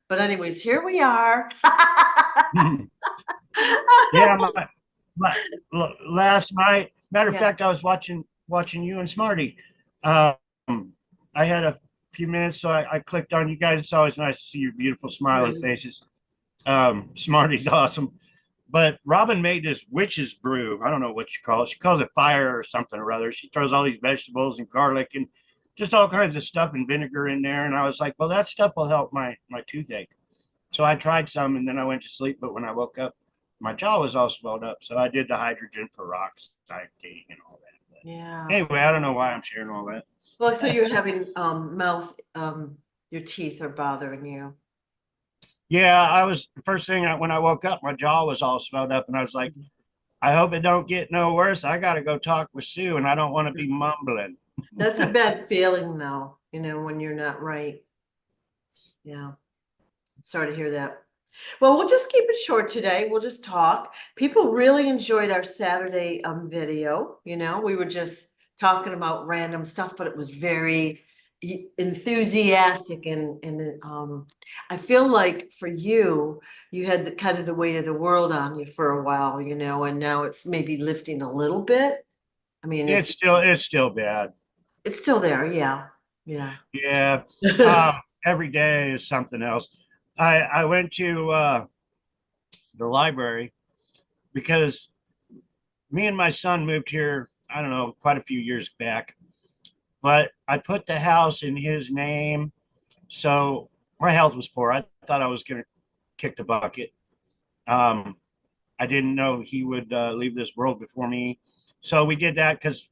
But anyways, here we are. Yeah, last night. Matter of Yeah. fact, I was watching you and Smarty. Um, I had a few minutes, so I clicked on you guys. It's always nice to see your beautiful smiling Right. faces. Smarty's awesome. But Robin made this witch's brew. I don't know what you call it. She calls it fire or something or other. She throws all these vegetables and garlic and just all kinds of stuff and vinegar in there. And I was like, well, that stuff will help my toothache. So I tried some and then I went to sleep. But when I woke up, my jaw was all swelled up. So I did the hydrogen peroxide thing and all that. But Yeah. anyway, I don't know why I'm sharing all that. Well, so you're having mouth your teeth are bothering you. Yeah, I was the first thing when I woke up, my jaw was all swelled up, and I was like, I hope it don't get no worse. I got to go talk with Sue, and I don't want to be mumbling. That's a bad feeling though, when you're not right. Yeah. Sorry to hear that. Well, we'll just keep it short today. We'll just talk. People really enjoyed our Saturday video. We were just talking about random stuff, but it was very enthusiastic and I feel like for you, you had the kind of the weight of the world on you for a while, and now it's maybe lifting a little bit. I mean, It's still bad. it's still there, yeah. Yeah. Yeah. Every day is something else. I went to the library because me and my son moved here, I don't know, quite a few years back, but I put the house in his name. So my health was poor. I thought I was going to kick the bucket. Um, I didn't know he would leave this world before me. So we did that because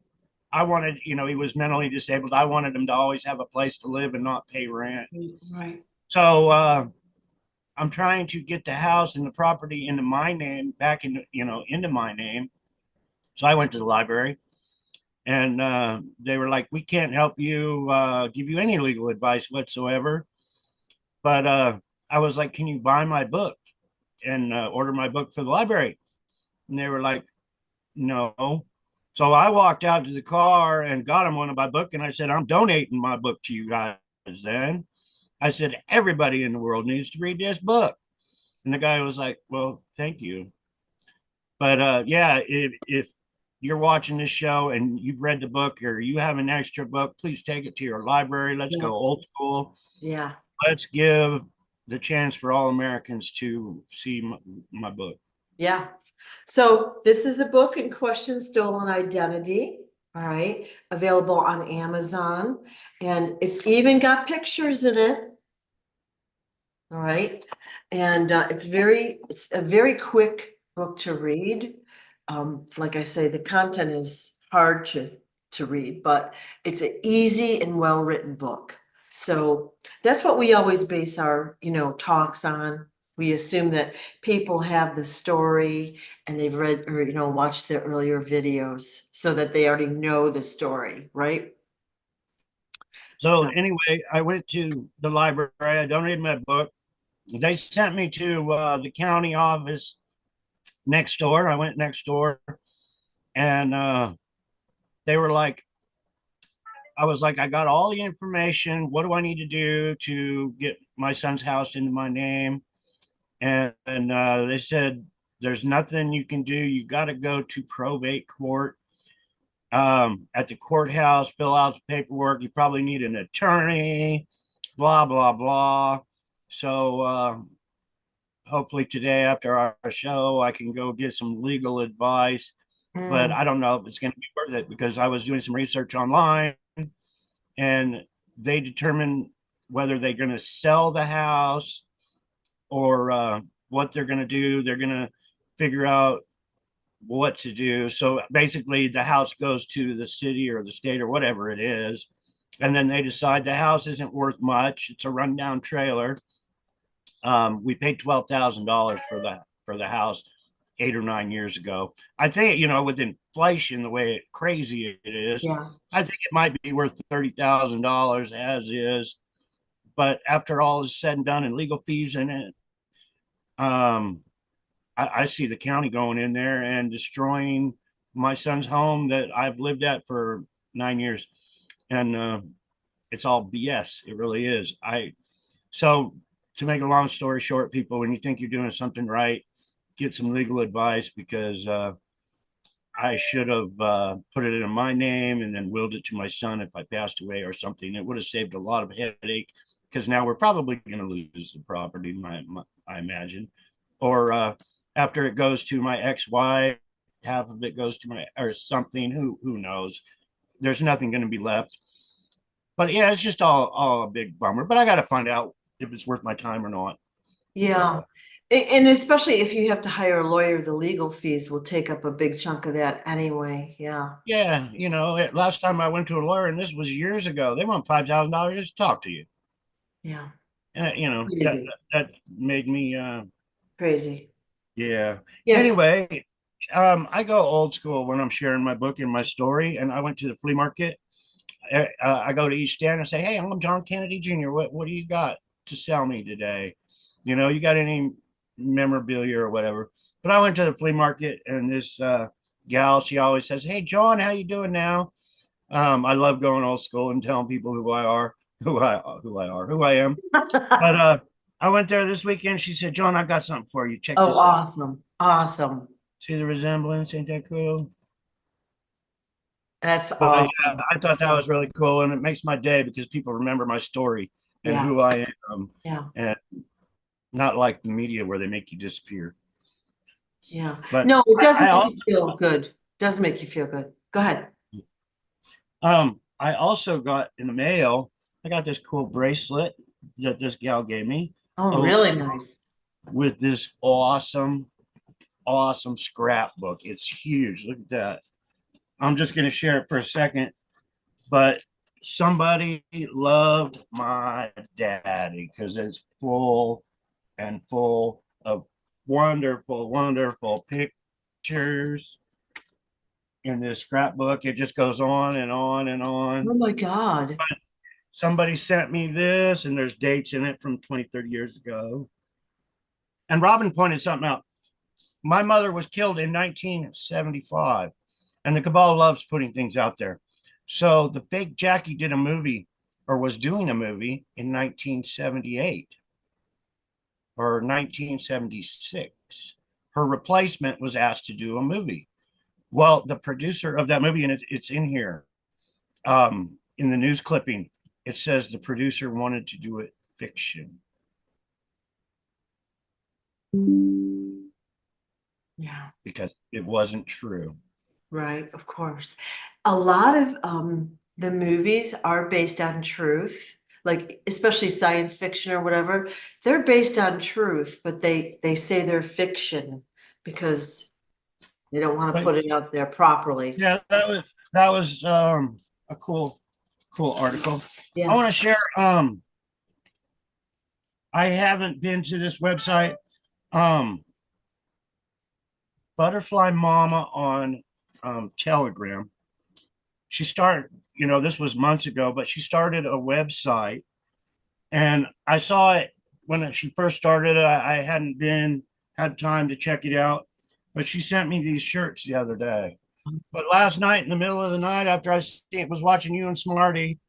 I wanted, he was mentally disabled. I wanted him to always have a place to live and not pay rent. Right. So I'm trying to get the house and the property into my name, back into my name. So I went to the library and they were like, we can't help you, give you any legal advice whatsoever. But I was like, can you buy my book and order my book for the library? And they were like, no. So I walked out to the car and got him one of my book, and I said, I'm donating my book to you guys then. I said, everybody in the world needs to read this book. And the guy was like, well, thank you. But yeah, if you're watching this show and you've read the book or you have an extra book, please take it to your library. Let's Yeah. go old school. Yeah. Let's give the chance for all Americans to see my book. Yeah. So this is the book in question, Stolen Identity. All right. Available on Amazon. And it's even got pictures in it. All right. And it's a very quick book to read. Like I say, the content is hard to read, but it's an easy and well-written book. So that's what we always base our, talks on. We assume that people have the story and they've read or, watched the earlier videos so that they already know the story, right? So So, anyway, I went to the library. I donated my book. They sent me to the county office next door. I went next door, and they were like, I was like, I got all the information. What do I need to do to get my son's house into my name? And they said, there's nothing you can do. You got to go to probate court, at the courthouse, fill out the paperwork. You probably need an attorney, blah, blah, blah. So hopefully today after our show, I can go get some legal advice. But I don't know if it's going to be worth it because I was doing some research online and they determine whether they're going to sell the house or what they're going to do. They're going to figure out what to do. So basically, the house goes to the city or the state or whatever it is. And then they decide the house isn't worth much. It's a rundown trailer. We paid $12,000 for the house 8 or 9 years ago. I think with inflation, the way crazy it is, yeah. I think it might be worth $30,000 as is. But after all is said and done, and legal fees in it, um, I see the county going in there and destroying my son's home that I've lived at for 9 years, and it's all BS. It really is. So to make a long story short, people, when you think you're doing something right, get some legal advice, because I should have put it in my name and then willed it to my son if I passed away or something. It would have saved a lot of headache, because now we're probably going to lose the property, I imagine. Or after it goes to my ex-wife, half of it goes to my, or something. Who knows? There's nothing going to be left. But yeah, it's just all a big bummer. But I got to find out if it's worth my time or not. Yeah. And especially if you have to hire a lawyer, the legal fees will take up a big chunk of that anyway. Yeah. Yeah, last time I went to a lawyer, and this was years ago, they want $5,000 just to talk to you. Yeah. And Crazy. that made me Crazy. yeah. Yeah. Anyway, I go old school when I'm sharing my book and my story. And I went to the flea market. I go to each stand and say, "Hey, I'm John Kennedy Jr. What do you got to sell me today? You got any memorabilia or whatever?" But I went to the flea market, and this gal, she always says, "Hey, John, how you doing now?" I love going old school and telling people who I am. But I went there this weekend. She said, "John, I got something for you. Check Oh, this out. awesome. Awesome. See the resemblance? Ain't that cool?" That's But yeah, awesome. I thought that was really cool, and it makes my day because people remember my story and Yeah. who I am, Yeah. and not like the media where they make you disappear. Yeah. But No, it doesn't I make also, you feel good. Doesn't make you feel good. Go ahead. I also got in the mail. I got this cool bracelet that this gal gave me. Oh, Oh, really nice. with this awesome scrapbook. It's huge. Look at that. I'm just going to share it for a second, but somebody loved my daddy because it's full and full of wonderful pictures in this scrapbook. It just goes on and on and on. Oh my God. Somebody sent me this, and there's dates in it from 20, 30 years ago. And Robin pointed something out. My mother was killed in 1975, and the cabal loves putting things out there. So the fake Jackie did a movie, or was doing a movie, in 1978 or 1976. Her replacement was asked to do a movie. Well, the producer of that movie, and it's in here, in the news clipping, it says the producer wanted to do it fiction. Yeah. Because it wasn't true. Right, of course. A lot of the movies are based on truth, like especially science fiction or whatever. They're based on truth, but they say they're fiction because they don't want to But put it out there properly. yeah, that was a cool article. I Yeah. want to share. I haven't been to this website. Um, Butterfly Mama on Telegram. She started. This was months ago, but she started a website, and I saw it when she first started. I hadn't had time to check it out, but she sent me these shirts the other day. But last night, in the middle of the night, after I was watching you and Smarty,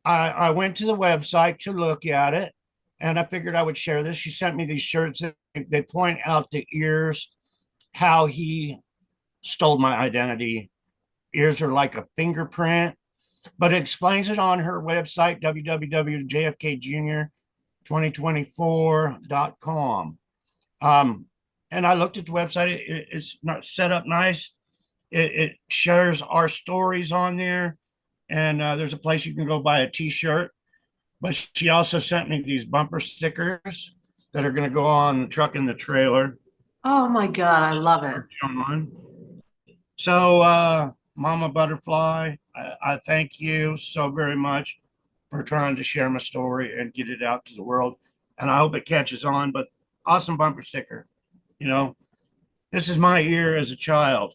I went to the website to look at it, and I figured I would share this. She sent me these shirts. They point out the ears, how he stole my identity. Ears are like a fingerprint, but it explains it on her website, www.jfkjr2024.com. And I looked at the website. It's not set up nice. It shares our stories on there, and there's a place you can go buy a T-shirt. But she also sent me these bumper stickers that are going to go on the truck and the trailer. Oh my God, I love it. So, Mama Butterfly, I thank you so very much for trying to share my story and get it out to the world. And I hope it catches on. But awesome bumper sticker. This is my ear as a child.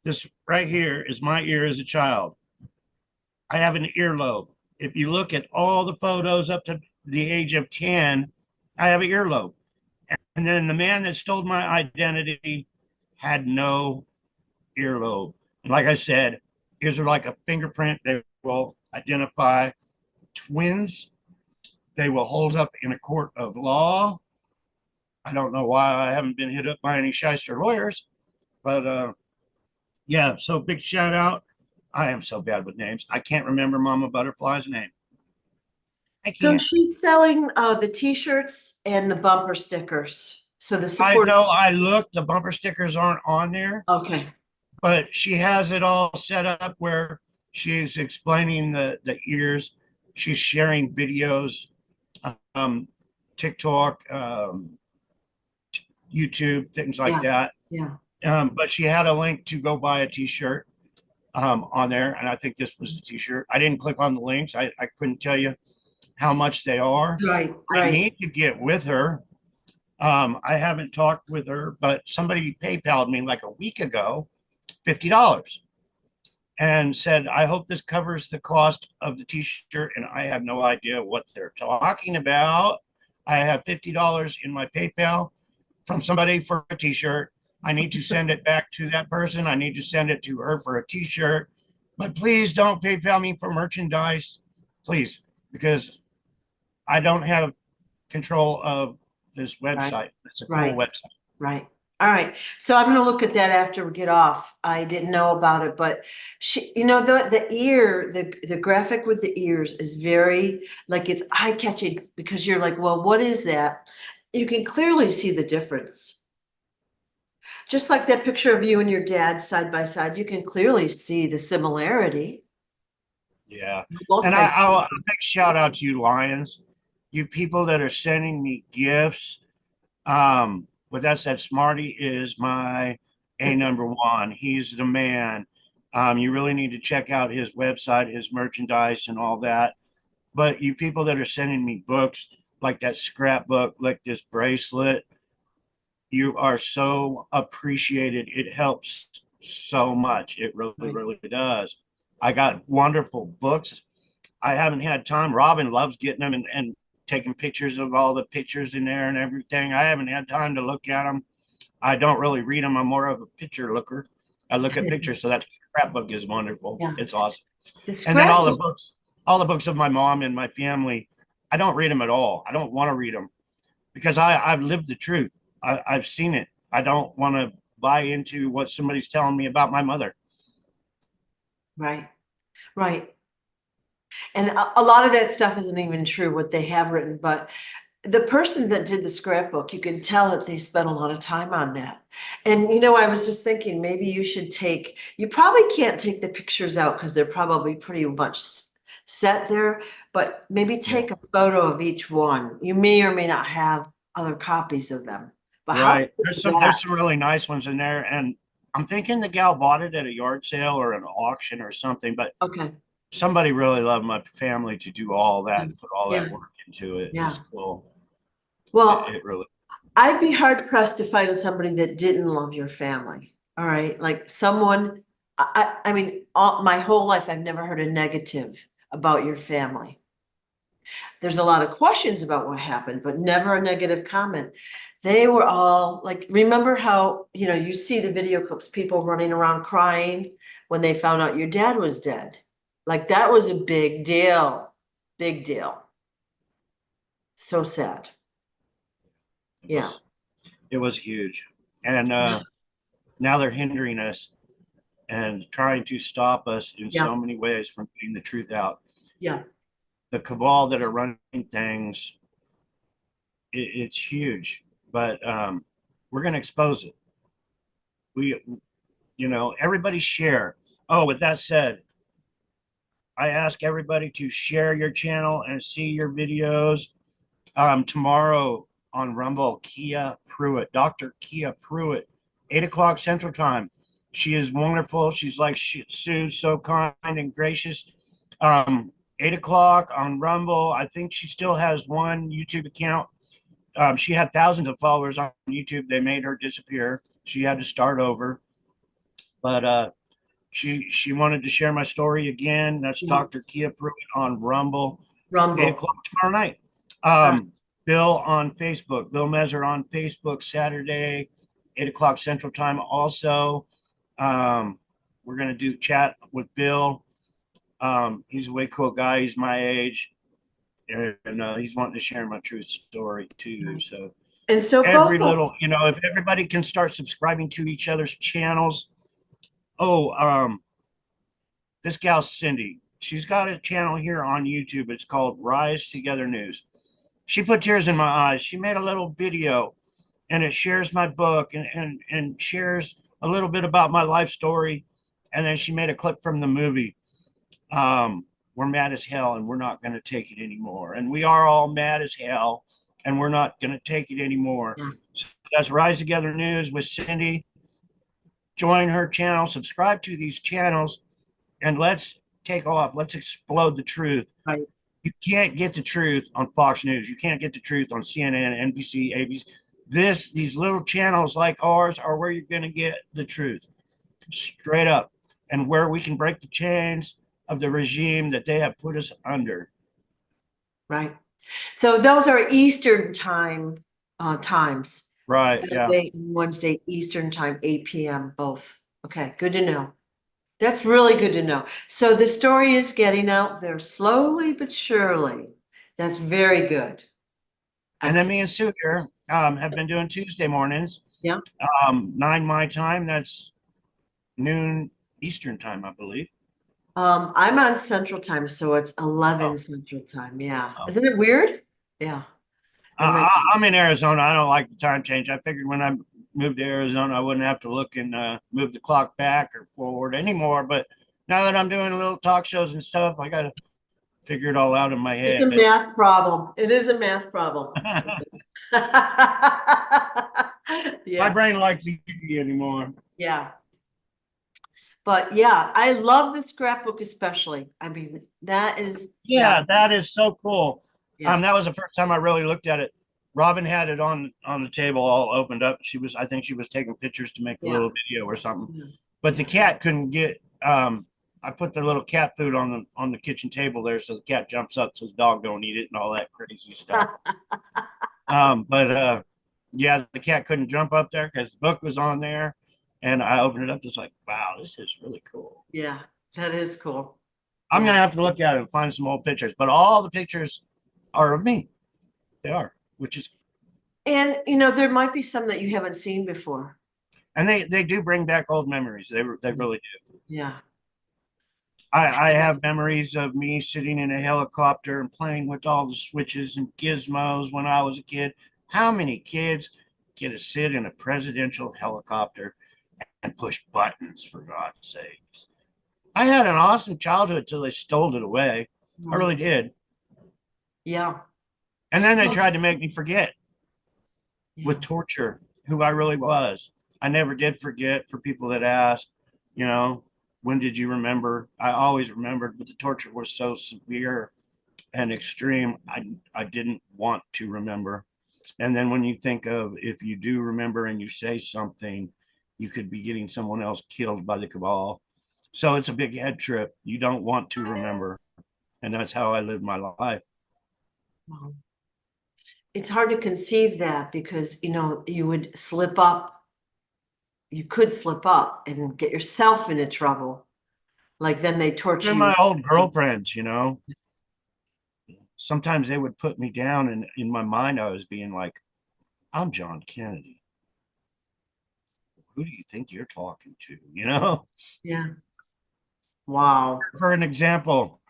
This right here is my ear as a child. I have an earlobe. If you look at all the photos up to the age of 10, I have an earlobe. And then the man that stole my identity had no earlobe. And like I said, ears are like a fingerprint. They will identify twins. they will hold up in a court of law. I don't know why I haven't been hit up by any shyster lawyers, but yeah, so big shout out. I am so bad with names. I can't remember Mama Butterfly's name. I So can't. she's selling the t-shirts and the bumper stickers. So the I support. know I looked, the bumper stickers aren't on there, Okay. but she has it all set up where she's explaining the ears. She's sharing videos, um, TikTok, YouTube, things like Yeah. that. Yeah. But she had a link to go buy a t-shirt on there, and I think this was the t-shirt. I didn't click on the links. I couldn't tell you how much they are. Right. I Right. need to get with her. I haven't talked with her, but somebody PayPal'd me like a week ago, $50, and said, I hope this covers the cost of the t-shirt. And I have no idea what they're talking about. I have $50 in my PayPal from somebody for a t-shirt. I need to send it back to that person. I need to send it to her for a t-shirt. But please don't PayPal me for merchandise, please, because I don't have control of this Right. website. It's a cool Right. website. Right. All right. So I'm gonna look at that after we get off. I didn't know about it, but the graphic with the ears is very, like, it's eye-catching because you're like, well, what is that? You can clearly see the difference. Just like that picture of you and your dad side by side, you can clearly see the similarity. Yeah. Both And like, I'll a big shout out to you, Lions, you people that are sending me gifts. With that said, Smarty is my number one. He's the man. You really need to check out his website, his merchandise, and all that. But you people that are sending me books like that scrapbook, like this bracelet, you are so appreciated. It helps so much. It really, right. really does. I got wonderful books. I haven't had time. Robin loves getting them and taking pictures of all the pictures in there and everything. I haven't had time to look at them. I don't really read them. I'm more of a picture looker. I look at pictures, so that scrapbook is wonderful. Yeah. It's awesome. The And then scrapbook. all the books of my mom and my family, I don't read them at all. I don't want to read them because I've lived the truth. I've seen it. I don't want to buy into what somebody's telling me about my mother. Right. Right. And a lot of that stuff isn't even true, what they have written, but the person that did the scrapbook, you can tell that they spent a lot of time on that. And I was just thinking, maybe you probably can't take the pictures out because they're probably pretty much set there, but maybe take a photo of each one. You may or may not have other copies of them. But how Right. cool There's is some that? really nice ones in there. And I'm thinking the gal bought it at a yard sale or an auction or something, but Okay. somebody really loved my family to do all that and put all Yeah. that work into it. Yeah. It's cool. Well, It really, I'd be hard pressed to find somebody that didn't love your family. All right. Like someone, I mean, my whole life, I've never heard a negative about your family. There's a lot of questions about what happened, but never a negative comment. They were all like, remember how, you see the video clips, people running around crying when they found out your dad was dead. Like that was a big deal, big deal. So sad. it Yeah. was huge. And now they're hindering us and trying to stop us in Yeah. so many ways from getting the truth out. Yeah. The cabal that are running things, it's huge, but we're going to expose it. We, everybody share. Oh, with that said, I ask everybody to share your channel and see your videos. Tomorrow on Rumble, Kia Pruitt, Dr. Kia Pruitt, 8 o'clock Central Time. She is wonderful. She's like Sue's so kind and gracious. 8 o'clock on Rumble. I think she still has one YouTube account. She had thousands of followers on YouTube. They made her disappear. She had to start over. But she wanted to share my story again. That's Dr. Kia Pruitt on Rumble. 8 Rumble. o'clock tomorrow night. Bill on Facebook, Bill Measure on Facebook, Saturday, 8 o'clock Central Time. Also, we're going to do chat with Bill. He's a way cool guy. He's my age. and he's wanting to share my true story too. So And so every both of, little, if everybody can start subscribing to each other's channels. Oh, this gal Cindy, she's got a channel here on YouTube. It's called Rise Together News. She put tears in my eyes. She made a little video, and it shares my book and shares a little bit about my life story. And then she made a clip from the movie. We're mad as hell and we're not going to take it anymore. And we are all mad as hell and we're not going to take it anymore. yeah, So that's Rise Together News with Cindy. Join her channel, subscribe to these channels, and let's take off. Let's explode the truth. right, You can't get the truth on Fox News. You can't get the truth on CNN, NBC, ABC. These little channels like ours are where you're going to get the truth straight up, and where we can break the chains of the regime that they have put us under. right. So those are Eastern time times. Right. Yeah. Saturday and Wednesday Eastern time, 8 p.m. both. Okay, good to know. That's really good to know. So the story is getting out there slowly but surely. That's very good. And then me and Sue here have been doing Tuesday mornings. Yeah. 9 my time. That's noon Eastern time, I believe. I'm on Central Time, so it's 11 Oh. Central Time. Yeah. Oh. Isn't it weird? Yeah. And then, I'm in Arizona. I don't like the time change. I figured when I moved to Arizona, I wouldn't have to look and move the clock back or forward anymore. But now that I'm doing little talk shows and stuff, I got to figure it all out in my it's a head. math problem. It is a math problem. My Yeah. brain likes easy anymore. Yeah. But yeah, I love the scrapbook especially. I mean, that is, Yeah, that is so cool. yeah. That was the first time I really looked at it. Robin had it on the table all opened up. I think she was taking pictures to make a Yeah. little video or something. Yeah. But the cat couldn't get I put the little cat food on the kitchen table there so the cat jumps up so the dog don't eat it and all that crazy stuff. But yeah, the cat couldn't jump up there because the book was on there. And I opened it up, just like, wow, this is really cool. Yeah, that is cool. I'm Yeah. gonna have to look at it and find some old pictures, but all the pictures are of me. They are, which is, And there might be some that you haven't seen before. and they do bring back old memories. They really do. Yeah. I have memories of me sitting in a helicopter and playing with all the switches and gizmos when I was a kid. How many kids get to sit in a presidential helicopter and push buttons, for God's sakes? I had an awesome childhood till they stole it away. I really did. Yeah. And then they tried to make me forget Yeah. with torture who I really was. I never did forget. For people that ask, when did you remember? I always remembered, but the torture was so severe and extreme. I didn't want to remember. And then when you think of, if you do remember and you say something, you could be getting someone else killed by the cabal. So it's a big head trip. You don't want to remember. And that's how I lived my life. Wow. It's hard to conceive that because, you would slip up. You could slip up and get yourself into trouble. Like then they torture They're you. my old girlfriends, Sometimes they would put me down, and in my mind, I was being like, I'm John Kennedy. Who do you think you're talking to? Yeah. Wow. For an example,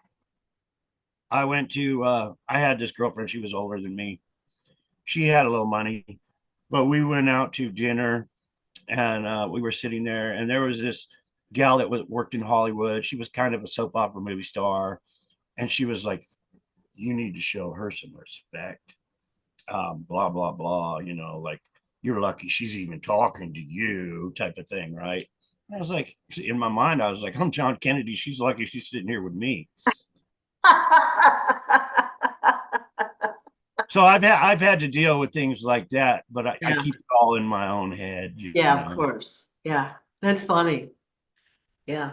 I had this girlfriend. She was older than me. She had a little money, but we went out to dinner, and we were sitting there, and there was this gal that worked in Hollywood. She was kind of a soap opera movie star, and she was like, you need to show her some respect. Blah, blah, blah, like, you're lucky she's even talking to you, type of thing, right? And I was like, in my mind, I was like, I'm John Kennedy. She's lucky she's sitting here with me. So I've had to deal with things like that, but I keep it all in my own head. Yeah, of course. Yeah, that's funny. Yeah.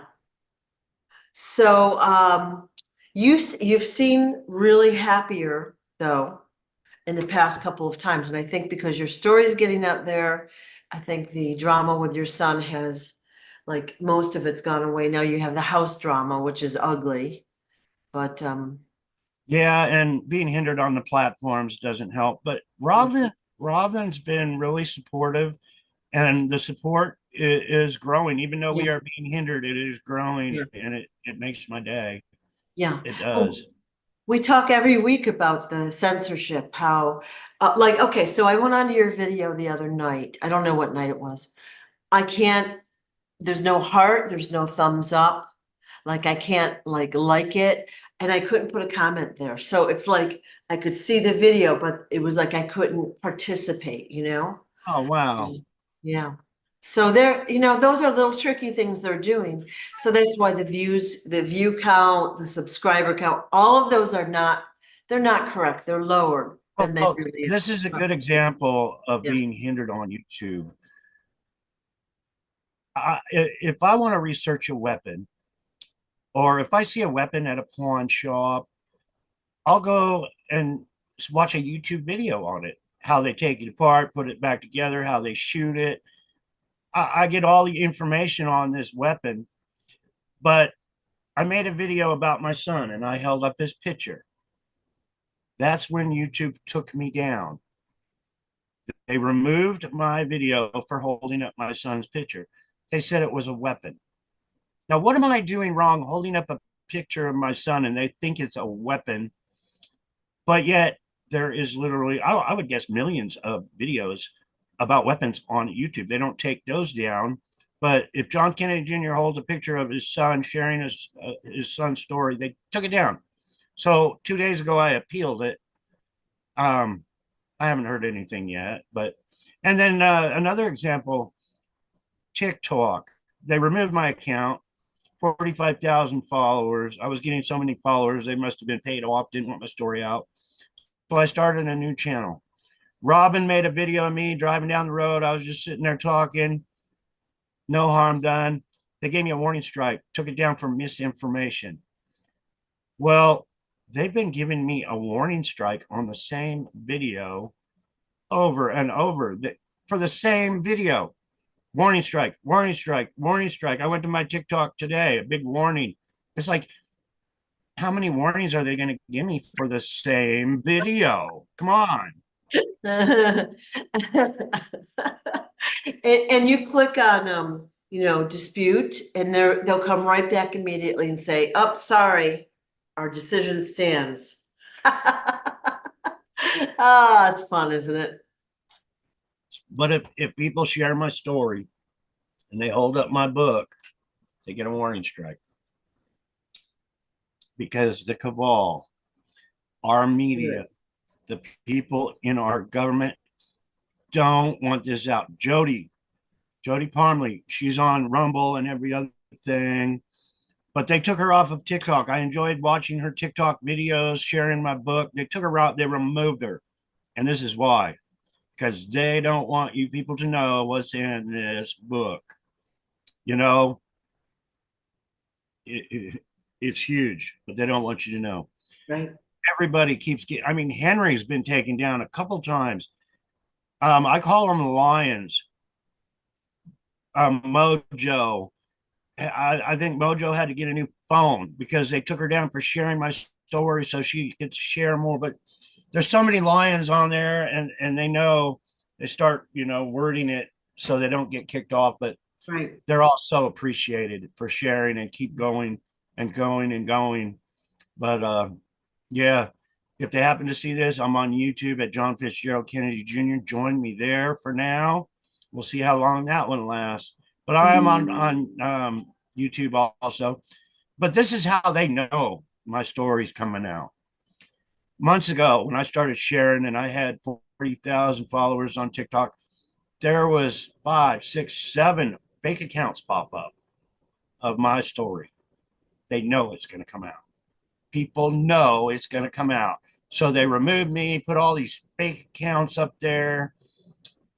So you've seen really happier though in the past couple of times, and I think because your story is getting out there, I think the drama with your son has, like, most of it's gone away. Now you have the house drama, which is ugly, but Yeah, and being hindered on the platforms doesn't help. But Robin's been really supportive, and the support is growing. Even though Yeah, we are being hindered, it is growing, yeah, and it makes my day. yeah. It Well, does. we talk every week about the censorship, how, like, okay, so I went onto your video the other night. I don't know what night it was. I can't, there's no heart, there's no thumbs up. Like I can't like it, and I couldn't put a comment there. So it's like I could see the video, but it was like I couldn't participate, you know? Oh wow. Yeah. So they're, those are little tricky things they're doing. So that's why the views, the view count, the subscriber count, all of those are not, they're not correct. They're lower than they Well, really this is a are. good example of Yeah. being hindered on YouTube. If I want to research a weapon, or if I see a weapon at a pawn shop, I'll go and watch a YouTube video on it, how they take it apart, put it back together, how they shoot it. I get all the information on this weapon, but I made a video about my son and I held up his picture. That's when YouTube took me down. They removed my video for holding up my son's picture. They said it was a weapon. Now, what am I doing wrong holding up a picture of my son and they think it's a weapon? But yet, there is literally, I would guess, millions of videos about weapons on YouTube. They don't take those down. But if John Kennedy Jr. holds a picture of his son sharing his son's story, they took it down. So 2 days ago, I appealed it. I haven't heard anything yet, but and then another example, TikTok. They removed my account, 45,000 followers. I was getting so many followers, they must have been paid off, didn't want my story out. So I started a new channel. Robin made a video of me driving down the road. I was just sitting there talking, no harm done. They gave me a warning strike, took it down for misinformation. Well, they've been giving me a warning strike on the same video over and over for the same video. Warning strike, warning strike, warning strike. I went to my TikTok today, a big warning. It's like, how many warnings are they going to give me for the same video? Come on. And you click on dispute, and they'll come right back immediately and say, "Oh, sorry, our decision stands." Ah, it's fun, isn't it? But if people share my story and they hold up my book, they get a warning strike because the cabal, our media, the people in our government don't want this out. Jody Parmley, she's on Rumble and every other thing, but they took her off of TikTok. I enjoyed watching her TikTok videos, sharing my book. They took her out, they removed her. And this is why, because they don't want you people to know what's in this book. You know, it's huge, but they don't want you to know. Right. Everybody keeps getting, I mean, Henry's been taken down a couple times. I call them lions. Mojo. I think Mojo had to get a new phone because they took her down for sharing my story so she could share more. But there's so many lions on there, and they know they start, wording it so they don't get kicked off. But Right. they're all so appreciated for sharing and keep going and going and going. But yeah, if they happen to see this, I'm on YouTube at John Fitzgerald Kennedy Jr. Join me there for now. We'll see how long that one lasts. But I am on YouTube also. But this is how they know my story's coming out. Months ago, when I started sharing and I had 40,000 followers on TikTok, there was 5, 6, 7 fake accounts pop up of my story. They know it's going to come out. People know it's going to come out. So they removed me, put all these fake accounts up there,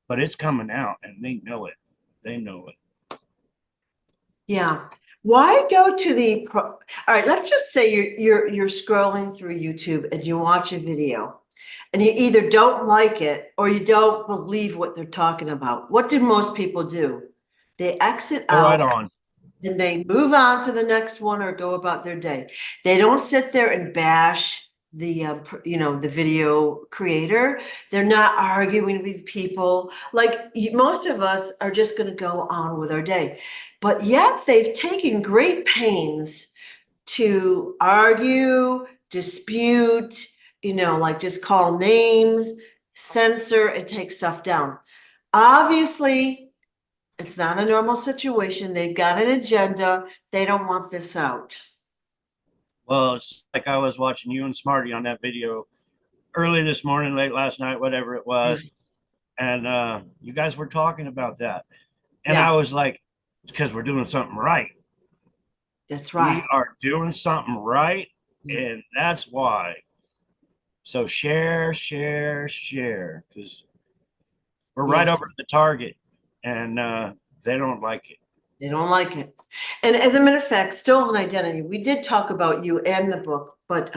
but it's coming out and they know it. They know it. Yeah. Why go to all right, let's just say you're scrolling through YouTube and you watch a video and you either don't like it or you don't believe what they're talking about. What do most people do? They exit Go right out on. and they move on to the next one or go about their day. They don't sit there and bash the video creator. They're not arguing with people. Like most of us are just going to go on with our day. But yet they've taken great pains to argue, dispute, like just call names, censor, and take stuff down. Obviously, it's not a normal situation. They've got an agenda. They don't want this out. Well, it's like I was watching you and Smarty on that video early this morning, late last night, whatever it was. And you guys were talking about that. And Yeah, I was like, it's because we're doing something right. that's We right. are doing something right. And that's why. So share, share, share. Because we're right Yeah, over the target. And they don't like it. they don't like it. And as a matter of fact, stolen identity, we did talk about you and the book, but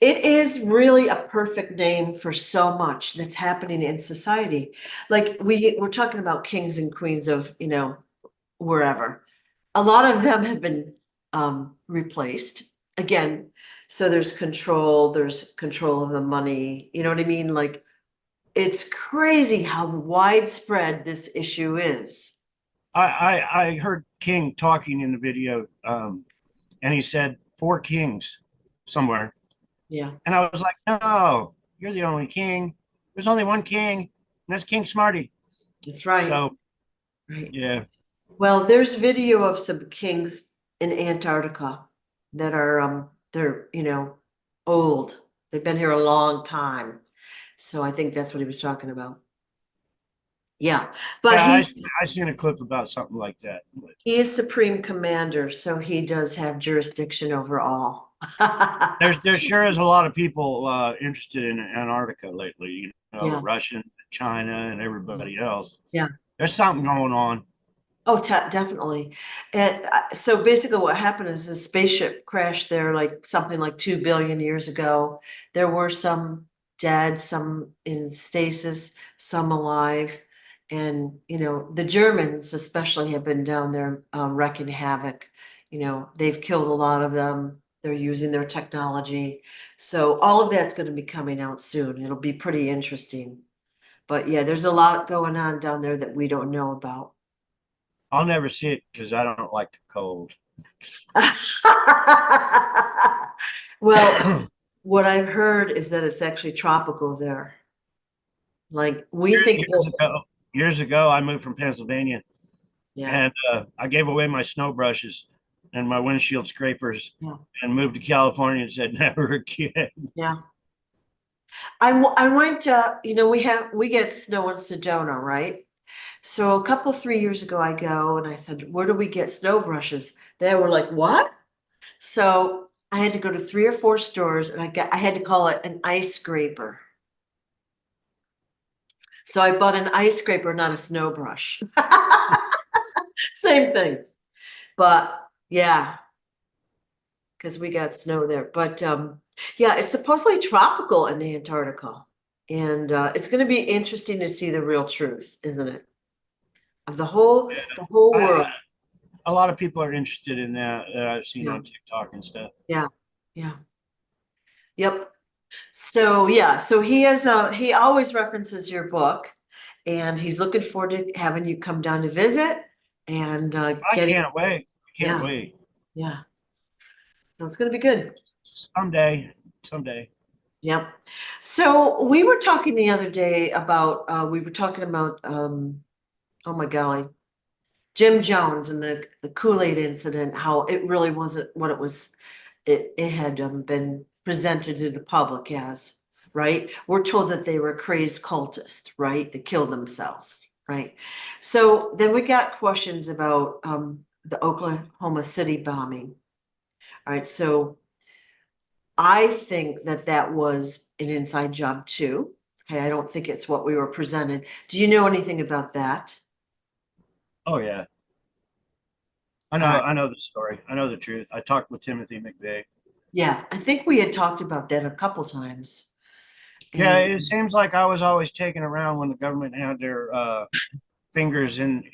it is really a perfect name for so much that's happening in society. Like we're talking about kings and queens of, wherever. A lot of them have been replaced again. So there's control of the money. You know what I mean? Like it's crazy how widespread this issue is. I heard King talking in the video, and he said 4 kings somewhere. Yeah, And I was like, no, you're the only king. There's only one king, and that's King Smarty. that's right. So, Right. yeah. Well, there's video of some kings in Antarctica that are they're, old. They've been here a long time. So I think that's what he was talking about. Yeah. But Yeah, he I seen a clip about something like that. But he is supreme commander, so he does have jurisdiction over all. there sure is a lot of people interested in Antarctica lately, Yeah. Russian, China, and everybody else. Yeah. There's something going on. Oh, definitely. And so basically what happened is a spaceship crashed there like something like 2 billion years ago. There were some dead, some in stasis, some alive. And, the Germans especially have been down there wreaking havoc. They've killed a lot of them. They're using their technology. So all of that's going to be coming out soon. It'll be pretty interesting. But yeah, there's a lot going on down there that we don't know about. I'll never see it because I don't like the cold. Well, what I've heard is that it's actually tropical there. Like we think Years that, ago, years ago, I moved from Pennsylvania, yeah, and I gave away my snow brushes and my windshield scrapers, yeah, and moved to California and said never again. yeah. I went to, we get snow in Sedona, right? So a couple, 3 years ago, I go and I said, where do we get snow brushes? They were like, what? So I had to go to 3 or 4 stores and I had to call it an ice scraper. So I bought an ice scraper, not a snow brush. Same thing. But yeah, because we got snow there. But yeah, it's supposedly tropical in Antarctica. And it's going to be interesting to see the real truth, isn't it? Of the whole I, world. a lot of people are interested in that I've seen Yeah, on TikTok and stuff. yeah, yeah. Yep. So yeah, so he always references your book and he's looking forward to having you come down to visit and I getting, can't wait. Can't yeah, wait. yeah. So it's going to be good. Someday, someday. Yep. So we were talking the other day about we were talking about oh my golly, Jim Jones and the Kool-Aid incident, how it really wasn't what it had been presented to the public as, right? We're told that they were crazed cultists, right? That killed themselves, right? So then we got questions about the Oklahoma City bombing. All right, so I think that that was an inside job too. Okay, I don't think it's what we were presented. Do you know anything about that? Oh yeah. All right. I know the story. I know the truth. I talked with Timothy McVeigh. Yeah, I think we had talked about that a couple times. Yeah, And it seems like I was always taken around when the government had their fingers in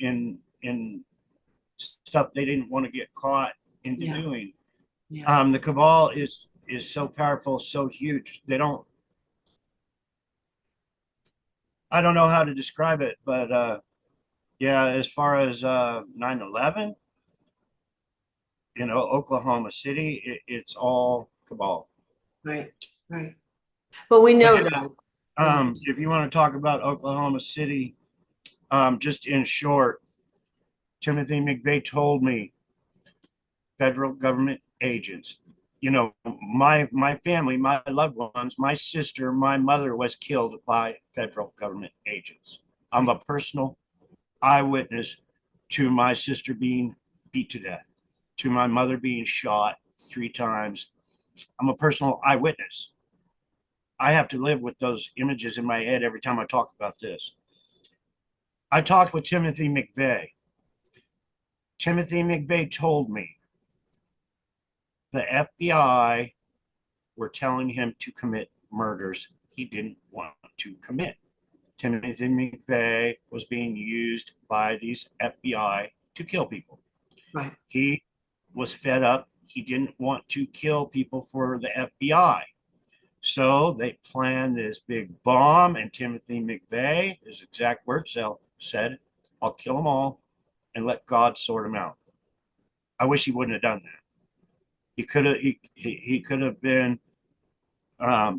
stuff they didn't want to get caught into yeah, doing. yeah, The cabal is is so powerful, so huge. I don't know how to describe it, but yeah, as far as 9/11, Oklahoma City, it's all cabal. Right, right. But we But know yeah, that. Yeah, if you want to talk about Oklahoma City, just in short, Timothy McVeigh told me federal government agents. My family, my loved ones, my sister, my mother was killed by federal government agents. I'm a personal eyewitness to my sister being beat to death, to my mother being shot 3 times. I'm a personal eyewitness. I have to live with those images in my head every time I talk about this. I talked with Timothy McVeigh. Timothy McVeigh told me the FBI were telling him to commit murders he didn't want to commit. Timothy McVeigh was being used by these FBI to kill people. right. He was fed up. He didn't want to kill people for the FBI. So they planned this big bomb, and Timothy McVeigh, his exact words, said, I'll kill them all and let God sort them out. I wish he wouldn't have done that. He could have been a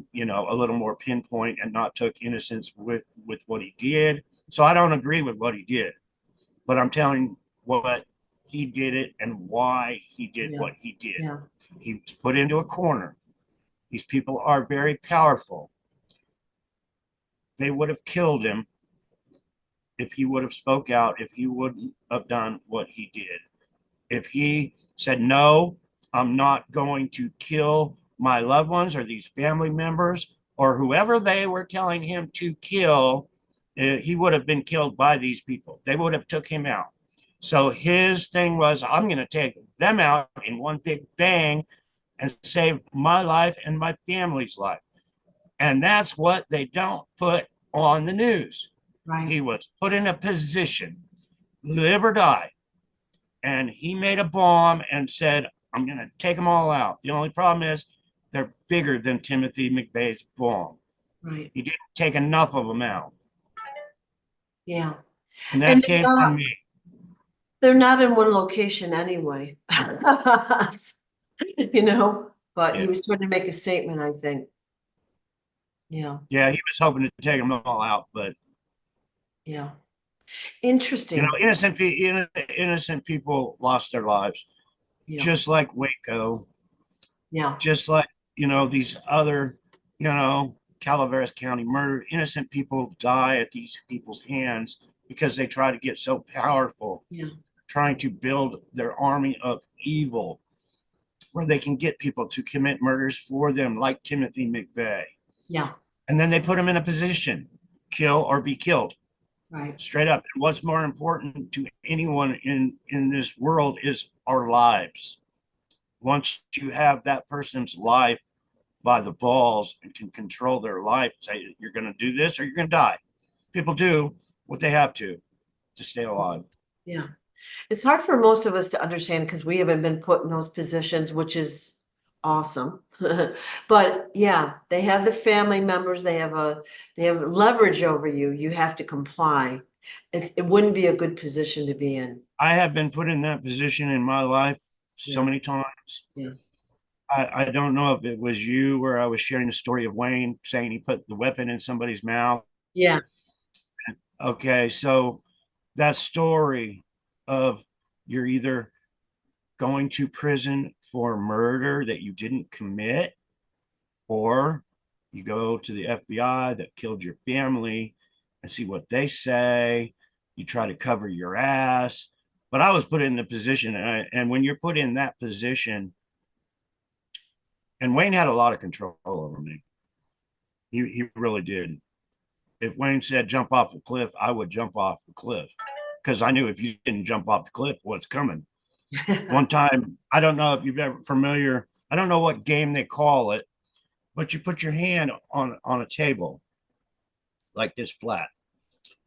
little more pinpoint and not took innocence with what he did. So I don't agree with what he did, but I'm telling what he did it and why he did Yeah, what he did. yeah, He was put into a corner. These people are very powerful. They would have killed him if he would have spoke out, if he wouldn't have done what he did. If he said, no, I'm not going to kill my loved ones or these family members or whoever they were telling him to kill, he would have been killed by these people. They would have took him out. So his thing was, I'm going to take them out in one big bang and save my life and my family's life. And that's what they don't put on the news. right. He was put in a position, live or die. And he made a bomb and said, I'm going to take them all out. The only problem is they're bigger than Timothy McVeigh's bomb. Right. He didn't take enough of them out. Yeah. And And that came from me. they're not in one location anyway. But he Yeah. was trying to make a statement, I think. Yeah, Yeah, he was hoping to take them all out, but yeah. Interesting. innocent people lost their lives, Yeah, just like Waco, yeah, just like these other Calaveras County murder. Innocent people die at these people's hands because they try to get so powerful, yeah, trying to build their army of evil where they can get people to commit murders for them, like Timothy McVeigh. yeah. And then they put them in a position, kill or be killed. Right. Straight up. And what's more important to anyone in this world is our lives. Once you have that person's life by the balls and can control their life, say you're going to do this or you're going to die. People do what they have to stay alive. Yeah. It's hard for most of us to understand because we haven't been put in those positions, which is awesome. But yeah, they have the family members, they have leverage over you. You have to comply. It wouldn't be a good position to be in. I have been put in that position in my life so Yeah. many times. Yeah. I don't know if it was you where I was sharing the story of Wayne saying he put the weapon in somebody's mouth. Yeah. Okay, so that story of you're either going to prison for murder that you didn't commit, or you go to the FBI that killed your family and see what they say. You try to cover your ass. But I was put in the position, and when you're put in that position, and Wayne had a lot of control over me. He really did. If Wayne said jump off the cliff, I would jump off the cliff because I knew if you didn't jump off the cliff, what's coming. One time, I don't know if you've ever familiar, I don't know what game they call it, but you put your hand on a table like this flat.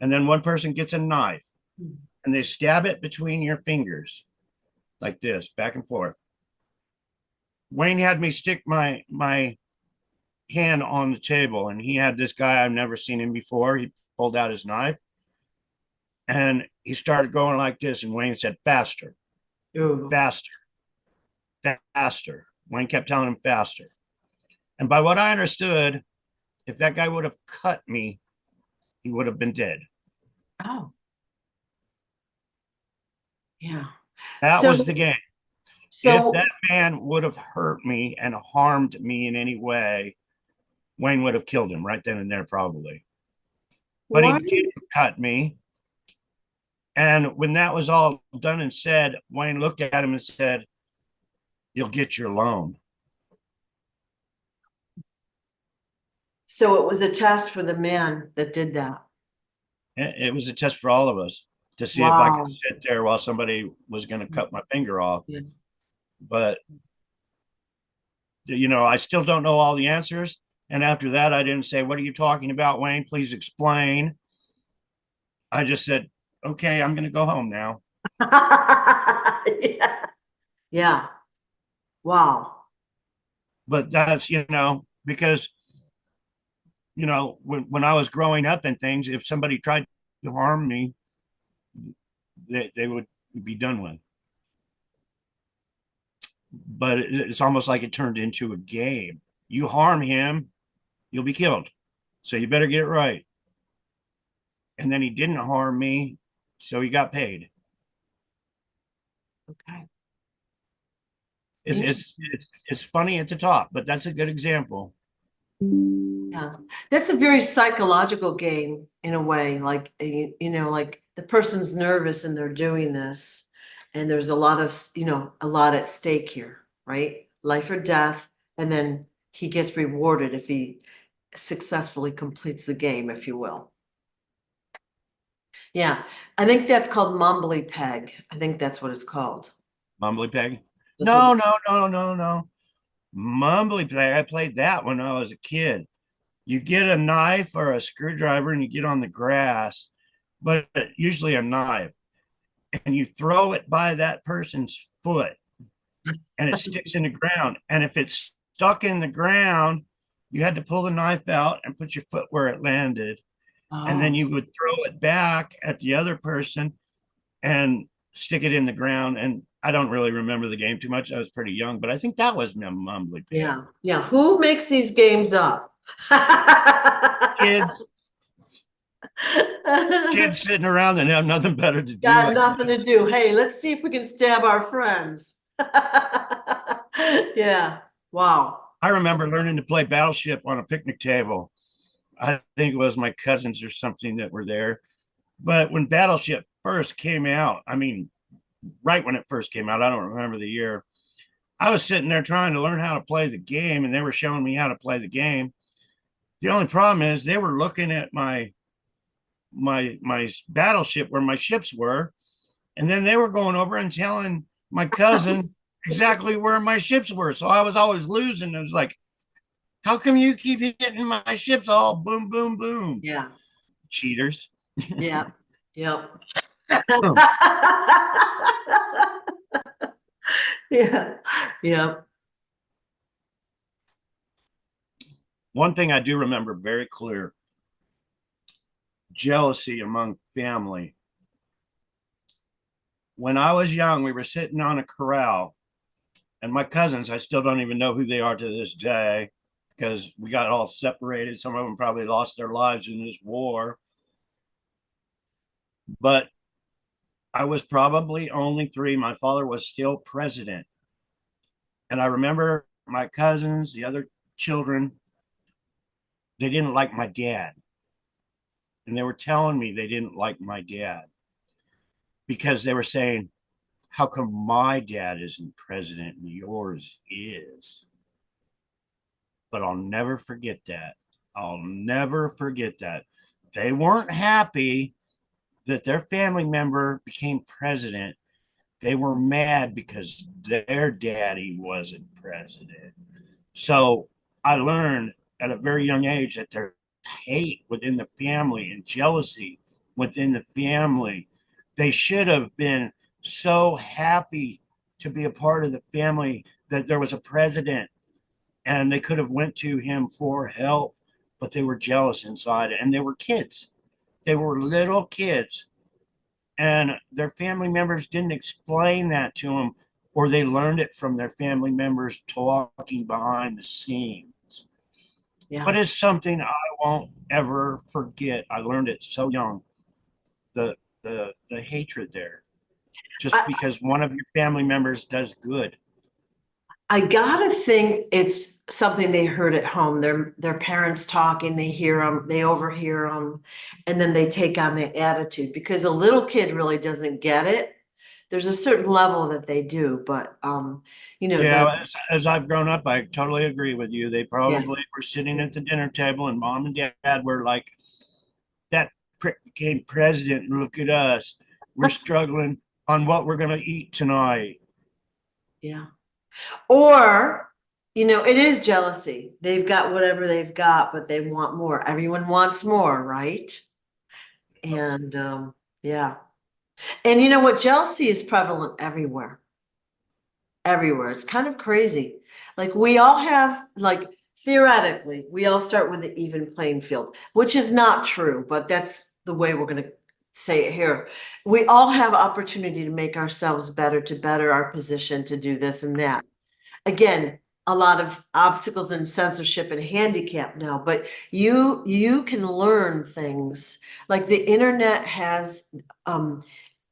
And then one person gets a knife and they stab it between your fingers like this, back and forth. Wayne had me stick my hand on the table, and he had this guy, I've never seen him before. He pulled out his knife and he started going like this. And Wayne said, faster, Ooh. faster, faster. Wayne kept telling him faster. And by what I understood, if that guy would have cut me, he would have been dead. Oh, yeah. That So, was the game. If so that man would have hurt me and harmed me in any way, Wayne would have killed him right then and there, probably. But he why? didn't cut me. And when that was all done and said, Wayne looked at him and said, "You'll get your loan." So it was a test for the man that did that. It was a test for all of us to see if I could Wow. sit there while somebody was going to cut my finger off. Yeah. But, I still don't know all the answers. And after that, I didn't say, "What are you talking about, Wayne? Please explain." I just said, "Okay, I'm going to go home now." Yeah. Yeah. Wow. But that's, because, when I was growing up and things, if somebody tried to harm me, they would be done with. But it's almost like it turned into a game. You harm him, you'll be killed. So you better get it right. And then he didn't harm me, so he got paid. Okay. It's funny at the top, but that's a good example. Yeah, that's a very psychological game in a way, like like the person's nervous and they're doing this, and there's a lot of, a lot at stake here, right? Life or death, and then he gets rewarded if he successfully completes the game, if you will. Yeah, I think that's called Mumbley-peg. I think that's what it's called. Mumbley-peg? That's what. No. Mumbley-peg, I played that when I was a kid. You get a knife or a screwdriver and you get on the grass, but usually a knife, and you throw it by that person's foot and it sticks in the ground. And if it's stuck in the ground, you had to pull the knife out and put your foot where it landed. And then Oh, you would throw it back at the other person and stick it in the ground. And I don't really remember the game too much. I was pretty young, but I think that was Mumbly Pig. yeah, yeah. Who makes these games up? Kids, kids sitting around and have nothing better to do. Got nothing to do. Hey, let's see if we can stab our friends. Yeah. Wow. I remember learning to play Battleship on a picnic table. I think it was my cousins or something that were there. But when Battleship first came out, I mean, right when it first came out, I don't remember the year. I was sitting there trying to learn how to play the game, and they were showing me how to play the game. The only problem is they were looking at my battleship where my ships were, and then they were going over and telling my cousin exactly where my ships were. So I was always losing. It was like, how come you keep hitting my ships all boom, boom, boom? Yeah. Cheaters. Yeah. Yep. Yeah. Yep. One thing I do remember very clear: jealousy among family. When I was young, we were sitting on a corral, and my cousins, I still don't even know who they are to this day because we got all separated. Some of them probably lost their lives in this war. But I was probably only 3. My father was still president. And I remember my cousins, the other children, they didn't like my dad. And they were telling me they didn't like my dad because they were saying, how come my dad isn't president and yours is? But I'll never forget that. I'll never forget that. They weren't happy that their family member became president. They were mad because their daddy wasn't president. So I learned at a very young age that there's hate within the family and jealousy within the family. They should have been so happy to be a part of the family that there was a president and they could have went to him for help, but they were jealous inside, and they were kids. They were little kids, and their family members didn't explain that to them, or they learned it from their family members talking behind the scenes. Yeah. But it's something I won't ever forget. I learned it so young. The hatred there, just I, because one of your family members does good. I gotta think it's something they heard at home. Their parents talking, they hear them, they overhear them, and then they take on the attitude because a little kid really doesn't get it. There's a certain level that they do, but the Yeah, as I've grown up, I totally agree with you. They yeah. probably were sitting at the dinner table, and mom and dad were like, "That prick became president, and look at us. We're struggling on what we're going to eat tonight." Yeah. Or, it is jealousy. They've got whatever they've got, but they want more. Everyone wants more, right? And yeah. And you know what? Jealousy is prevalent everywhere. Everywhere. It's kind of crazy. Like we all have, like theoretically, we all start with the even playing field, which is not true, but that's the way we're going to say it here. We all have opportunity to make ourselves better, to better our position, to do this and that. Again, a lot of obstacles and censorship and handicap now, but you can learn things. Like the internet has an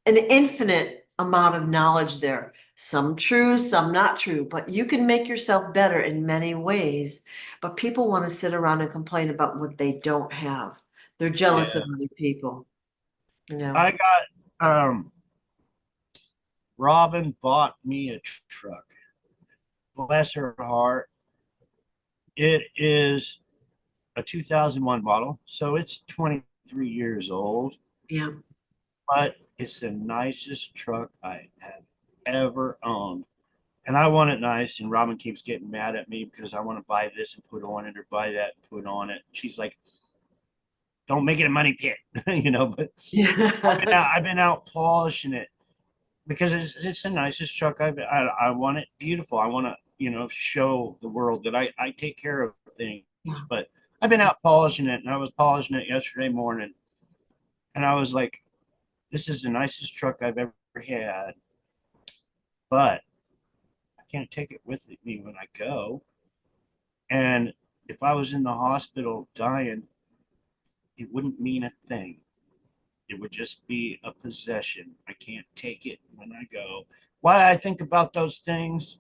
infinite amount of knowledge there. Some true, some not true, but you can make yourself better in many ways. But people want to sit around and complain about what they don't have. They're jealous of Yeah, other people, you know. I got Robin bought me a truck. Bless her heart. It is a 2001 model, so it's 23 years old, Yeah. but it's the nicest truck I have ever owned. And I want it nice, and Robin keeps getting mad at me because I want to buy this and put on it, or buy that and put on it. She's like, "Don't make it a money pit," But Yeah. I've been out polishing it because it's the nicest truck I want it beautiful. I want to show the world that I take care of things. Yeah. But I've been out polishing it, and I was polishing it yesterday morning, and I was like, "This is the nicest truck I've ever had," but I can't take it with me when I go. And if I was in the hospital dying, it wouldn't mean a thing. It would just be a possession. I can't take it when I go. Why I think about those things,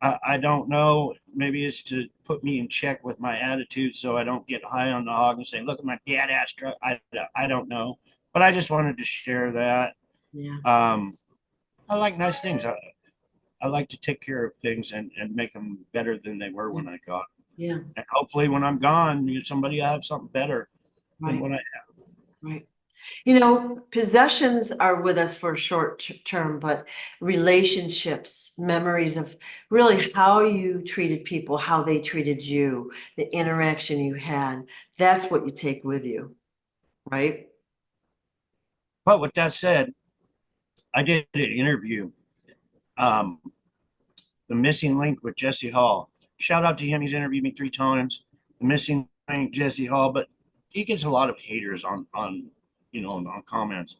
I don't know. Maybe it's to put me in check with my attitude so I don't get high on the hog and say, "Look at my badass truck." I don't know. But I just wanted to share that. Yeah. Um, I like nice things. I like to take care of things and make them better than they were when I got them. Yeah. And hopefully when I'm gone, somebody will have something better than Right. what I Right. Possessions are with us for a short term, but relationships, memories of really how you treated people, how they treated you, the interaction you had, that's what you take with you, right? But with that said, I did an interview, um, The Missing Link with Jesse Hall. Shout out to him. He's interviewed me 3 times. The Missing Link, Jesse Hall, but he gets a lot of haters on comments.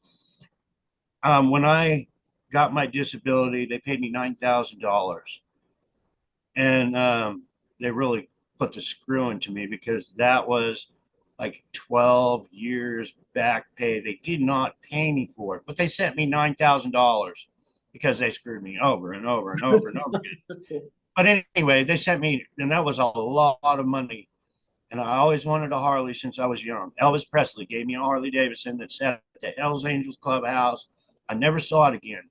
When I got my disability, they paid me $9,000, and they really put the screw into me because that was like 12 years back pay. They did not pay me for it, but they sent me $9,000 because they screwed me over and over and over and over again. But anyway, they sent me, and that was a lot of money. And I always wanted a Harley since I was young. Elvis Presley gave me a Harley Davidson that sat at the Hells Angels Clubhouse. I never saw it again.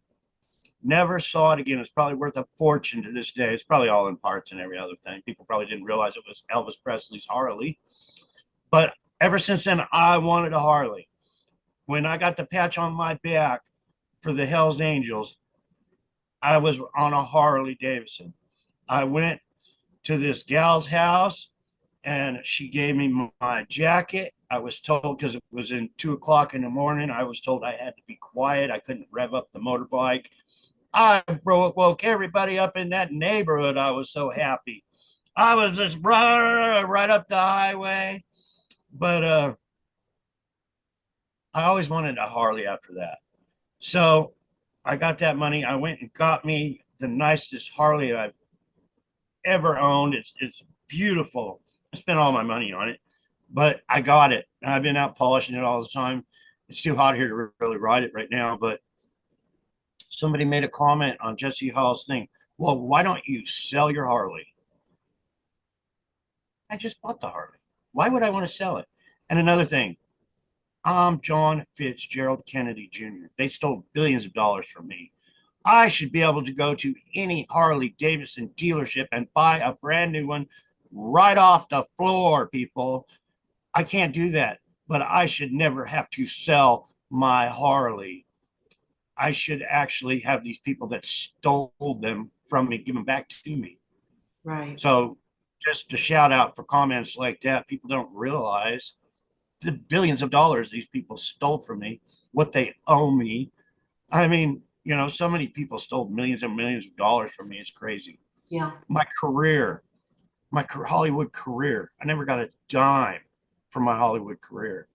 Never saw it again. It's probably worth a fortune to this day. It's probably all in parts and every other thing. People probably didn't realize it was Elvis Presley's Harley. But ever since then, I wanted a Harley. When I got the patch on my back for the Hells Angels, I was on a Harley Davidson. I went to this gal's house, and she gave me my jacket. I was told, because it was in 2 o'clock in the morning, I was told I had to be quiet. I couldn't rev up the motorbike. I woke everybody up in that neighborhood. I was so happy. I was just right up the highway. But I always wanted a Harley after that. So I got that money. I went and got me the nicest Harley I've ever owned. It's beautiful. I spent all my money on it, but I got it. I've been out polishing it all the time. It's too hot here to really ride it right now. But somebody made a comment on Jesse Hall's thing. Well, why don't you sell your Harley? I just bought the Harley. Why would I want to sell it? And another thing, I'm John Fitzgerald Kennedy Jr. They stole billions of dollars from me. I should be able to go to any Harley Davidson dealership and buy a brand new one right off the floor, people. I can't do that, but I should never have to sell my Harley. I should actually have these people that stole them from me give them back to me. Right. So just a shout out for comments like that. People don't realize the billions of dollars these people stole from me, what they owe me. I mean, so many people stole millions and millions of dollars from me. It's crazy. Yeah. My career, my Hollywood career, I never got a dime for my Hollywood career.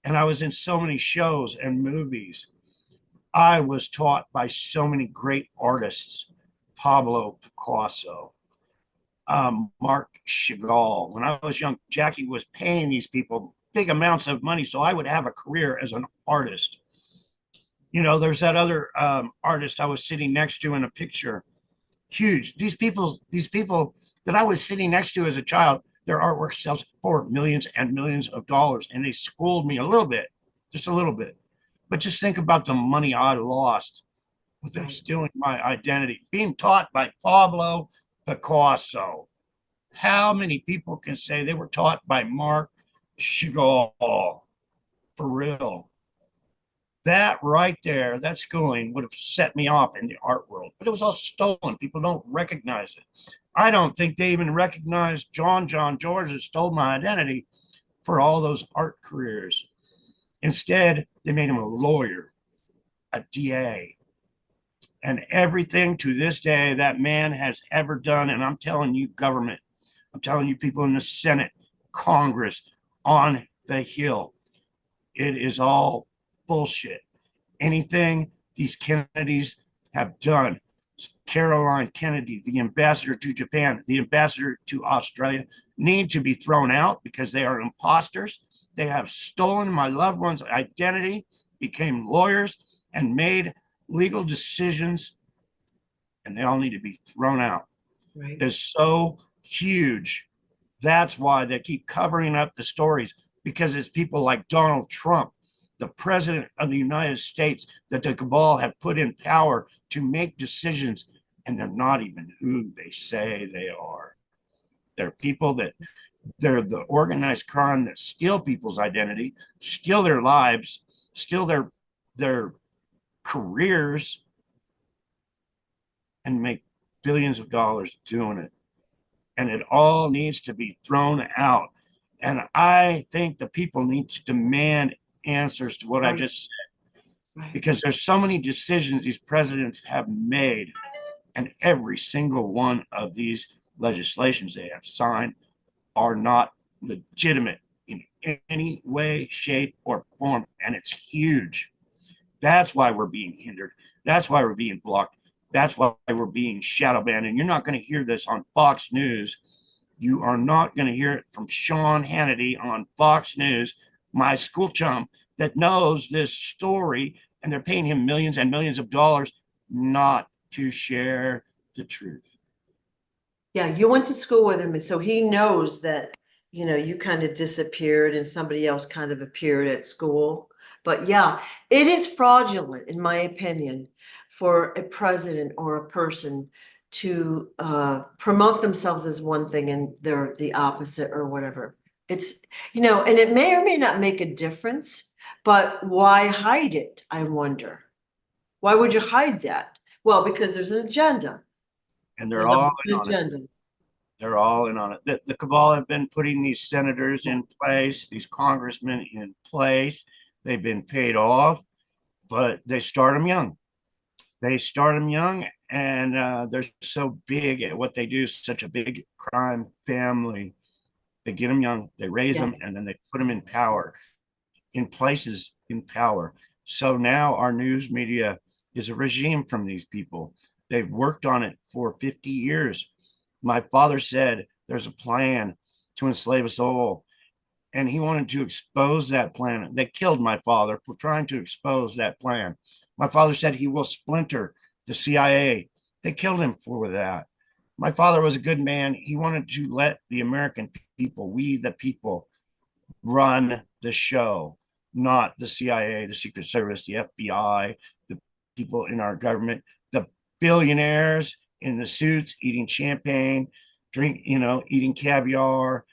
And I was in so many shows and movies. I was taught by so many great artists, Pablo Picasso, Mark Chagall. When I was young, Jackie was paying these people big amounts of money so I would have a career as an artist. There's that other artist I was sitting next to in a picture. Huge. These people that I was sitting next to as a child, their artwork sells for millions and millions of dollars, and they schooled me a little bit, just a little bit. But just think about the money I lost with them stealing my identity, being taught by Pablo Picasso. How many people can say they were taught by Mark Chagall? For real. That right there, that schooling would have set me off in the art world, but it was all stolen. People don't recognize it. I don't think they even recognize John George that stole my identity for all those art careers. Instead, they made him a lawyer, a DA, and everything to this day that man has ever done. And I'm telling you, government, I'm telling you, people in the Senate, Congress, on the Hill, it is all bullshit. Anything these Kennedys have done, Caroline Kennedy, the ambassador to Japan, the ambassador to Australia, need to be thrown out because they are imposters. They have stolen my loved one's identity, became lawyers, and made legal decisions, and they all need to be thrown out. Right. They're so huge. That's why they keep covering up the stories, because it's people like Donald Trump, the president of the United States, that the cabal have put in power to make decisions, and they're not even who they say they are. They're people that they're the organized crime that steal people's identity, steal their lives, steal their careers, and make billions of dollars doing it. And it all needs to be thrown out. And I think the people need to demand answers to what I just said, because there's so many decisions these presidents have made, and every single one of these legislations they have signed are not legitimate in any way, shape, or form. And it's huge. That's why we're being hindered. That's why we're being blocked. That's why we're being shadow banned. And you're not going to hear this on Fox News. You are not going to hear it from Sean Hannity on Fox News, my school chum that knows this story, and they're paying him millions and millions of dollars not to share the truth. Yeah, you went to school with him, and so he knows that, you kind of disappeared and somebody else kind of appeared at school. But yeah, it is fraudulent, in my opinion, for a president or a person to promote themselves as one thing and they're the opposite or whatever. It's, and it may or may not make a difference, but why hide it? I wonder. Why would you hide that? Well, because there's an agenda. And they're all in on agenda. it. They're all in on it. The cabal have been putting these senators in place, these congressmen in place. They've been paid off, but they start them young. They start them young, and they're so big at what they do, such a big crime family. They get them young, they raise Yeah, them, and then they put them in power, in places in power. So now our news media is a regime from these people. They've worked on it for 50 years. My father said there's a plan to enslave us all, and he wanted to expose that plan. They killed my father for trying to expose that plan. My father said he will splinter the CIA. They killed him for that. My father was a good man. He wanted to let the American people, we the people, run the show, not the CIA, the Secret Service, the FBI, the people in our government, the billionaires in the suits eating champagne, eating caviar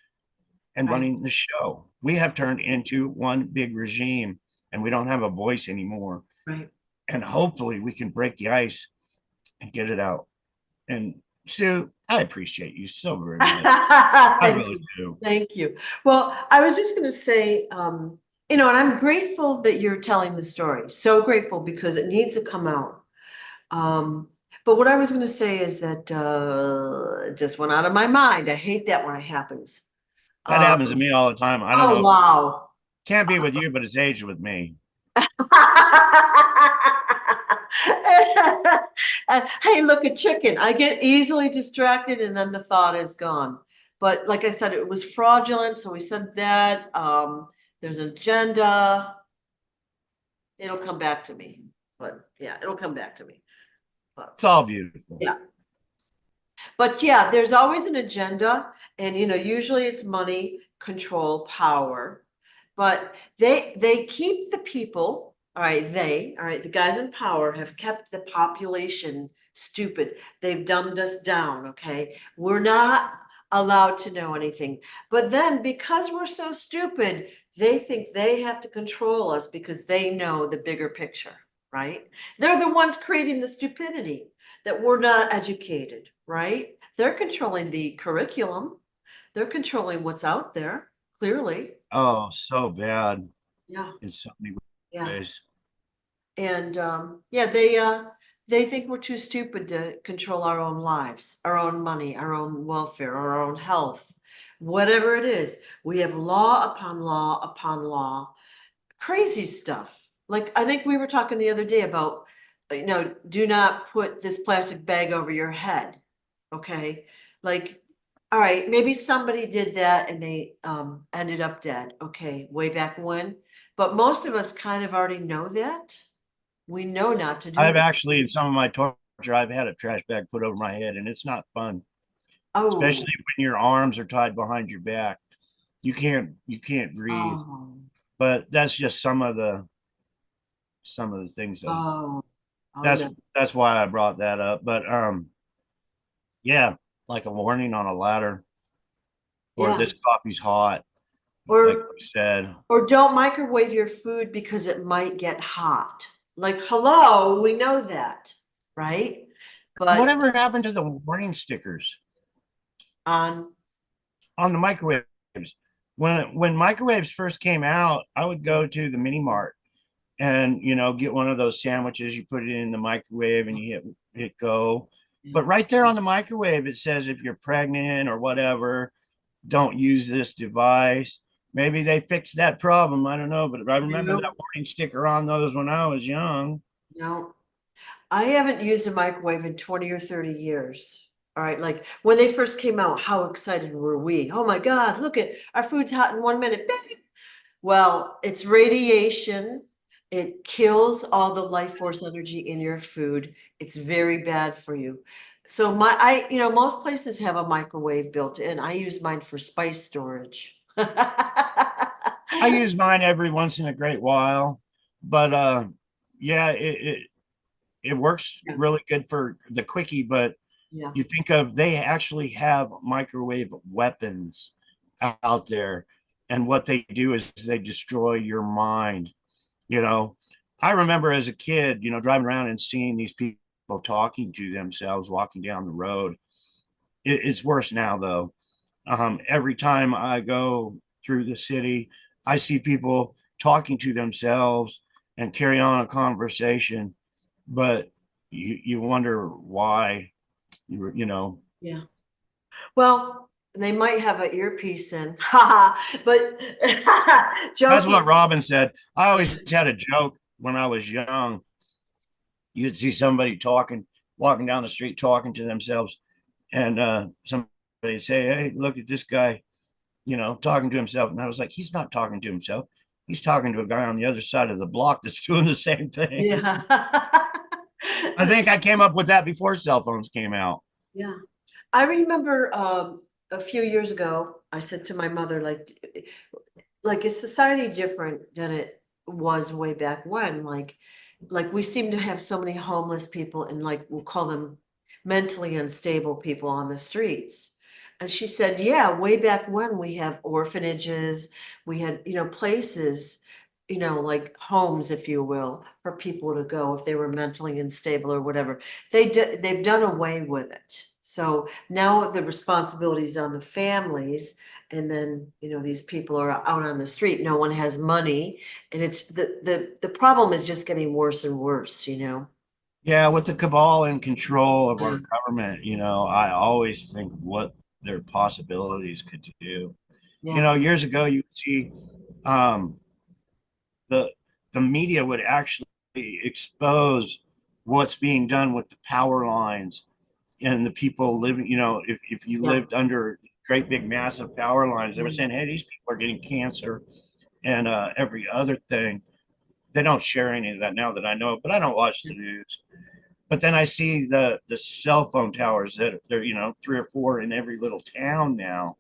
and right. running the show. We have turned into one big regime and we don't have a voice anymore. Right. And hopefully we can break the ice and get it out. And Sue, I appreciate you so very much. I Thank really you. do. Thank you. Well, I was just going to say, and I'm grateful that you're telling the story. So grateful because it needs to come out. But what I was going to say is that it just went out of my mind. I hate that when it happens. That Um, happens to me all the time. I don't oh, know. wow. Can't be with you, but it's aged with me. Hey, look, a chicken. I get easily distracted and then the thought is gone. But like I said, it was fraudulent. So we said that. There's an agenda. It'll come back to me. But yeah, it'll come back to me. But It's all beautiful. yeah. But yeah, there's always an agenda. And usually it's money, control, power. But they keep the people, the guys in power have kept the population stupid. They've dumbed us down, okay? We're not allowed to know anything. But then because we're so stupid, they think they have to control us because they know the bigger picture, right? They're the ones creating the stupidity that we're not educated, right? They're controlling the curriculum. They're controlling what's out there, clearly. Oh, so bad Yeah, in so many yeah. ways. And yeah, they think we're too stupid to control our own lives, our own money, our own welfare, our own health, whatever it is. We have law upon law upon law, crazy stuff. Like I think we were talking the other day about, do not put this plastic bag over your head. Okay. Like, all right, maybe somebody did that and they ended up dead. Okay, way back when. But most of us kind of already know that. We know not to do I've that. actually, in some of my torture, I've had a trash bag put over my head, and it's not fun, Oh, especially when your arms are tied behind your back. You can't breathe. oh, But that's just some of the things that oh, oh that's no. that's why I brought that up. But yeah, like a warning on a ladder, or Yeah. this coffee's hot, like Or you said. don't microwave your food because it might get hot. Like, hello, we know that, right? But Whatever happened to the warning stickers on on the microwaves? When microwaves first came out, I would go to the mini mart and get one of those sandwiches. You put it in the microwave and you hit go. But right there on the microwave, it says if you're pregnant or whatever, don't use this device. Maybe they fixed that problem. I don't know, but I remember that no, warning sticker on those when I was young. no. I haven't used a microwave in 20 or 30 years. All right, like when they first came out, how excited were we? Oh my God, look at our food's hot in 1 minute. Bing. Well, it's radiation. It kills all the life force energy in your food. It's very bad for you. So most places have a microwave built in. I use mine for spice storage. I use mine every once in a great while, but yeah, it works Yeah, really good for the quickie. But yeah. you think of they actually have microwave weapons out there, and what they do is they destroy your mind. You know, I remember as a kid, driving around and seeing these people talking to themselves walking down the road. It's worse now, though. Every time I go through the city, I see people talking to themselves and carry on a conversation. But you wonder why Yeah. Well, they might have an earpiece in, but that's what joking. Robin said. I always had a joke when I was young. You'd see somebody talking, walking down the street, talking to themselves, and somebody say, "Hey, look at this guy," talking to himself. And I was like, he's not talking to himself. He's talking to a guy on the other side of the block that's doing the same thing. Yeah. I think I came up with that before cell phones came out. Yeah. I remember a few years ago, I said to my mother, like is society different than it was way back when? Like we seem to have so many homeless people and like we'll call them mentally unstable people on the streets. And she said, yeah, way back when we have orphanages, we had, places, like homes, if you will, for people to go if they were mentally unstable or whatever. They've done away with it. So now the responsibility is on the families. And then, these people are out on the street. No one has money. And it's the problem is just getting worse and worse. Yeah, with the cabal and control of our Mm. government, I always think what their possibilities could do. Yeah. Years ago, you would see um, the the media would actually expose what's being done with the power lines and the people living. If you Yeah. lived under great big massive power lines, they were Mm. saying, "Hey, these people are getting cancer and every other thing." They don't share any of that now that I know, but I don't watch the news. But then I see the cell phone towers that they're 3 or 4 in every little town now.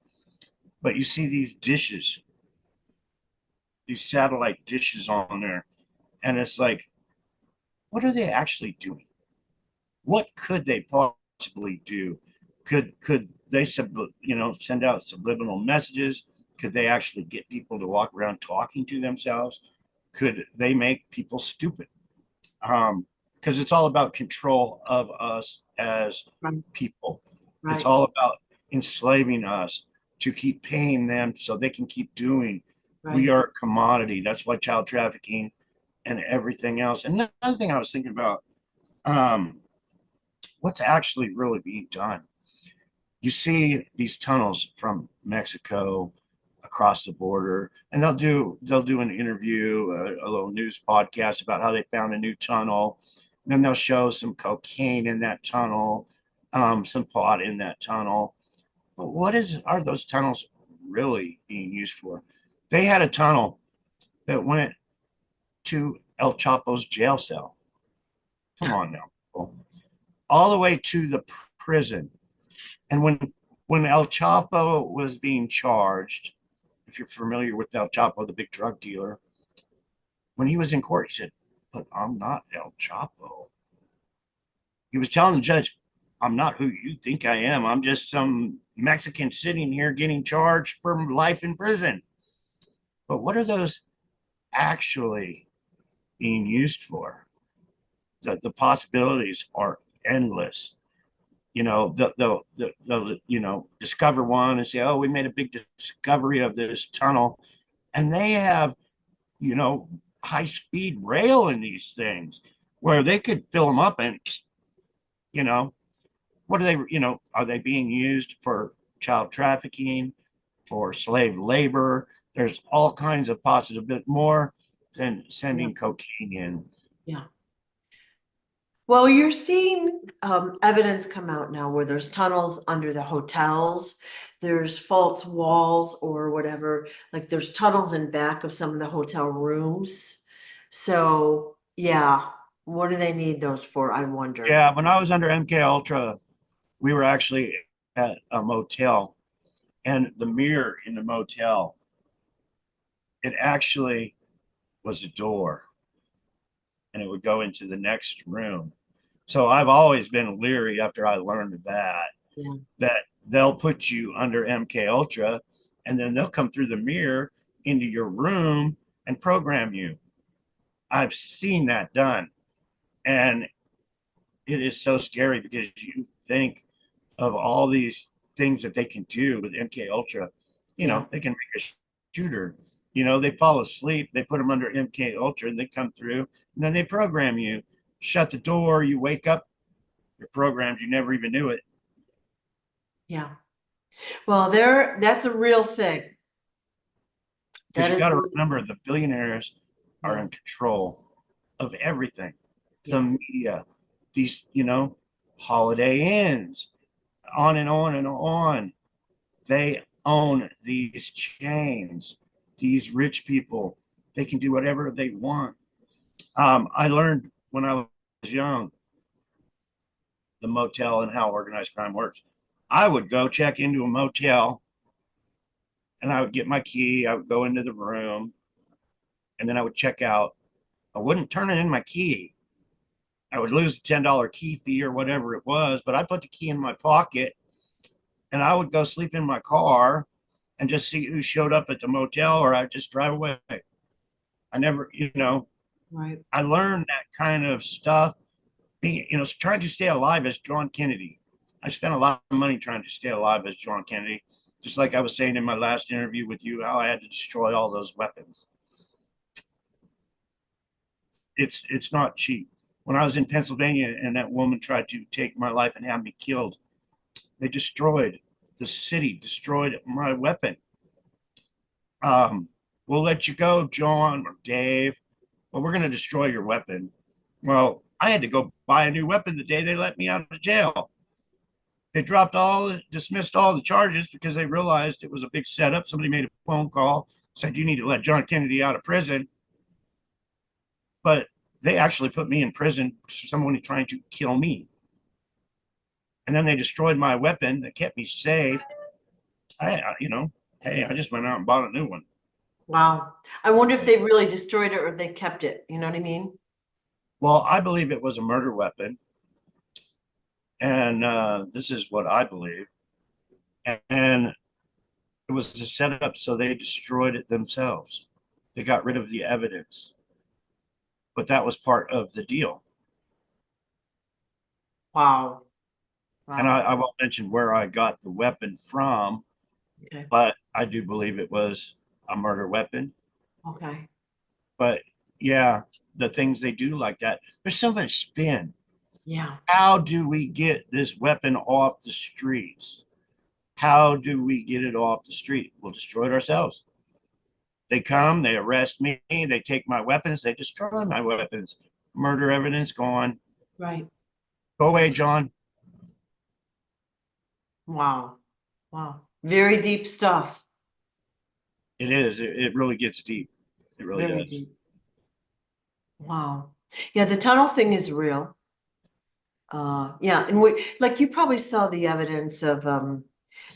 But you see these dishes, these satellite dishes on there, and it's like, what are they actually doing? What could they possibly do? Could they send out subliminal messages? Could they actually get people to walk around talking to themselves? Could they make people stupid? Because it's all about control of us as Right. people. It's Right. all about enslaving us to keep paying them so they can keep doing. We Right. are a commodity. That's why child trafficking and everything else. And another thing I was thinking about, um, what's actually really being done. You see these tunnels from Mexico across the border, and they'll do an interview, a little news podcast about how they found a new tunnel. And then they'll show some cocaine in that tunnel, some pot in that tunnel. But are those tunnels really being used for? They had a tunnel that went to El Chapo's jail cell. Come on now, people. All the way to the prison. And when El Chapo was being charged, if you're familiar with El Chapo, the big drug dealer, when he was in court, he said, "But I'm not El Chapo." He was telling the judge, "I'm not who you think I am. I'm just some Mexican sitting here getting charged for life in prison." But what are those actually being used for? The possibilities are endless. They'll discover one and say, "Oh, we made a big discovery of this tunnel," and they have you know high speed rail in these things where they could fill them up and you know what are they are they being used for child trafficking, for slave labor? There's all kinds of positive bit more than Yeah. sending cocaine in. Yeah. Well, you're seeing evidence come out now where there's tunnels under the hotels, there's false walls or whatever, like there's tunnels in back of some of the hotel rooms. So, yeah, what do they need those for? I wonder. Yeah, when I was under MK Ultra, we were actually at a motel, and the mirror in the motel, it actually was a door, and it would go into the next room. So I've always been leery after I learned Yeah. that they'll put you under MK Ultra, and then they'll come through the mirror into your room and program you. I've seen that done, and it is so scary because you think of all these things that they can do with MK Ultra. Yeah. They can make a shooter. They fall asleep, they put them under MK Ultra, and they come through, and then they program you. shut the door, you wake up, you're programmed, you never even knew it. Yeah. Well, that's a real thing. Because That you is, got to remember the billionaires are yeah, in control of everything. The yeah, media, these, Holiday Inns, on and on and on. They own these chains. These rich people, they can do whatever they want. I learned when I was young the motel and how organized crime works. I would go check into a motel and I would get my key. I would go into the room and then I would check out. I wouldn't turn in my key. I would lose the $10 key fee or whatever it was, but I put the key in my pocket and I would go sleep in my car and just see who showed up at the motel, or I'd just drive away. I never, right. I learned that kind of stuff being, trying to stay alive as John Kennedy. I spent a lot of money trying to stay alive as John Kennedy, just like I was saying in my last interview with you, how I had to destroy all those weapons. It's not cheap. When I was in Pennsylvania and that woman tried to take my life and have me killed, they destroyed the city, destroyed my weapon. Um, we'll let you go, John or Dave, but we're going to destroy your weapon. Well, I had to go buy a new weapon the day they let me out of jail. They dismissed all the charges because they realized it was a big setup. Somebody made a phone call, said, you need to let John Kennedy out of prison. But they actually put me in prison for someone trying to kill me. And then they destroyed my weapon that kept me safe. Hey, I just went out and bought a new one. Wow. I wonder if they really destroyed it or if they kept it. You know what I mean? Well, I believe it was a murder weapon. And this is what I believe. And it was a setup, so they destroyed it themselves. They got rid of the evidence. But that was part of the deal. Wow. And Wow. I won't mention where I got the weapon from, Okay. but I do believe it was a murder weapon. Okay. But yeah, the things they do like that, there's so much spin. Yeah. How do we get this weapon off the streets? How do we get it off the street? We'll destroy it ourselves. They come, they arrest me, they take my weapons, they destroy my weapons. Murder evidence gone. Right. Go away, John. Wow. Wow. Very deep stuff. It is. It really gets deep. It really Very does. deep. Wow. Yeah, the tunnel thing is real. Yeah, and like you probably saw the evidence of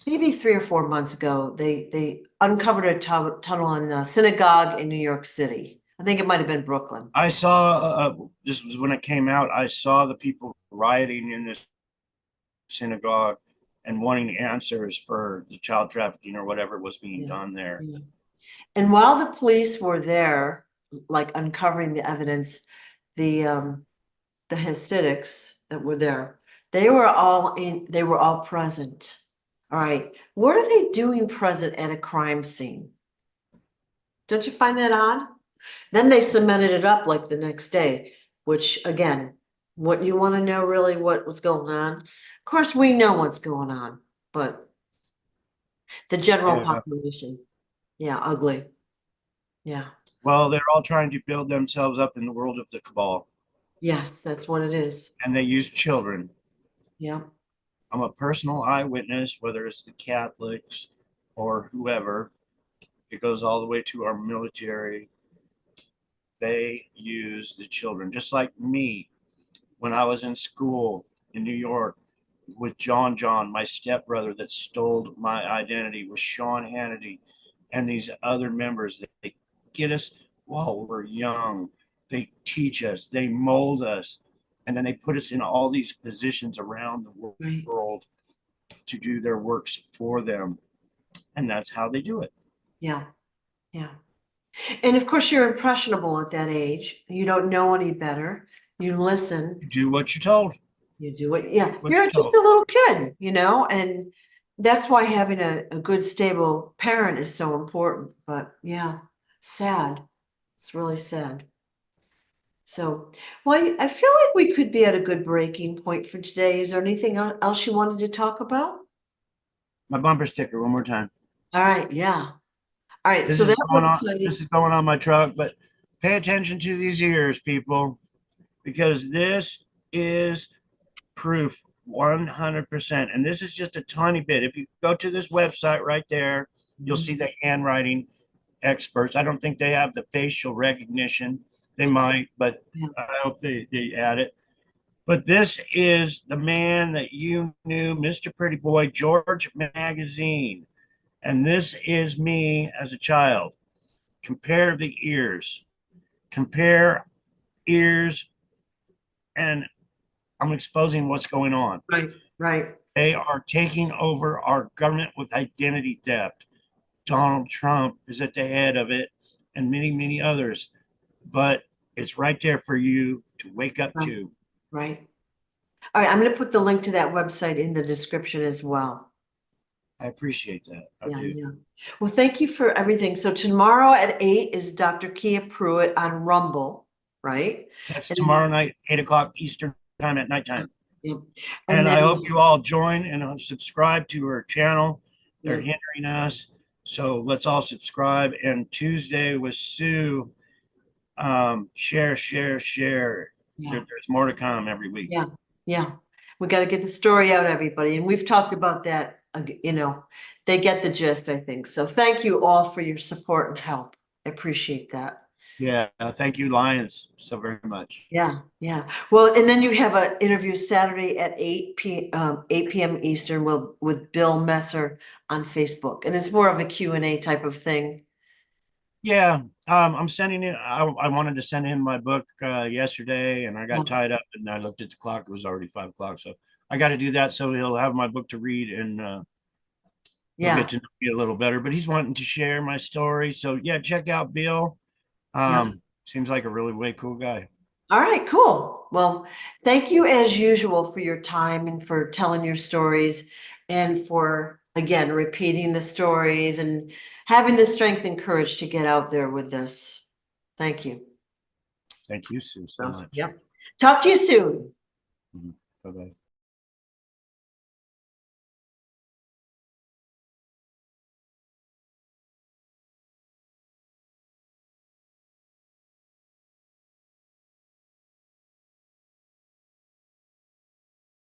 maybe 3 or 4 months ago, they uncovered a tunnel in a synagogue in New York City. I think it might have been Brooklyn. I saw, this was when it came out, I saw the people rioting in this synagogue and wanting answers for the child trafficking or whatever was being Yeah. done there. Yeah. And while the police were there, like uncovering the evidence, the Hasidics that were there, they were all present. All right. What are they doing present at a crime scene? Don't you find that odd? Then they cemented it up like the next day, which again, what you want to know really what was going on? Of course, we know what's going on, but the general Yeah. population, yeah, ugly. Yeah. Well, they're all trying to build themselves up in the world of the cabal, Yes, that's what it is. and they use children. Yeah. I'm a personal eyewitness, whether it's the Catholics or whoever. It goes all the way to our military. They use the children, just like me when I was in school in New York with John, my stepbrother that stole my identity, with Sean Hannity and these other members. They get us while we're young. They teach us, they mold us, and then they put us in all these positions around the Right. world to do their works for them. And that's how they do it. Yeah. Yeah. And of course, you're impressionable at that age. You don't know any better. You listen, You do what you're told. you do it. Yeah, What you're you're just told. a little kid, and that's why having a good, stable parent is so important. But yeah, sad. It's really sad. So, well, I feel like we could be at a good breaking point for today. Is there anything else you wanted to talk about? My bumper sticker one more time. All right, yeah. All right, This so is that going on. website, This is going on my truck, but pay attention to these ears, people, because this is proof 100%. And this is just a tiny bit. If you go to this website right there, you'll see the handwriting experts. I don't think they have the facial recognition. They might, but yeah, I hope they add it. But this is the man that you knew, Mr. Pretty Boy, George Magazine. And this is me as a child. Compare the ears. Compare ears, and I'm exposing what's going on. right, right. They are taking over our government with identity theft. Donald Trump is at the head of it, and many, many others. But it's right there for you to wake up Right, to. right. All right, I'm going to put the link to that website in the description as well. I appreciate that. I Yeah, do. yeah. Well, thank you for everything. So tomorrow at 8 is Dr. Kia Pruitt on Rumble, right? That's And tomorrow night, 8 o'clock Eastern time at nighttime. yeah. And And I hope then, you all join and subscribe to her channel. They're yeah, hindering us. So let's all subscribe. And Tuesday with Sue, share, share, share. yeah, There's more to come every week. yeah, yeah. We got to get the story out, everybody. And we've talked about that, you know, they get the gist, I think. So thank you all for your support and help. I appreciate that. Yeah. Thank you, Lions, so very much. Yeah, yeah. Well, and then you have an interview Saturday at 8 p.m. Eastern with Bill Messer on Facebook. And it's more of a Q&A type of thing. Yeah. I'm sending it. I wanted to send him my book yesterday, and I got Yeah, tied up, and I looked at the clock. It was already 5 o'clock. So I got to do that so he'll have my book to read, and he'll get yeah, to know me a little better. But he's wanting to share my story. So yeah, check out Bill. yeah. Seems like a really way cool guy. All right, cool. Well, thank you as usual for your time and for telling your stories and for, again, repeating the stories and having the strength and courage to get out there with this. Thank you. Thank you, Sue, so much. Yep. Talk to you soon. Bye bye.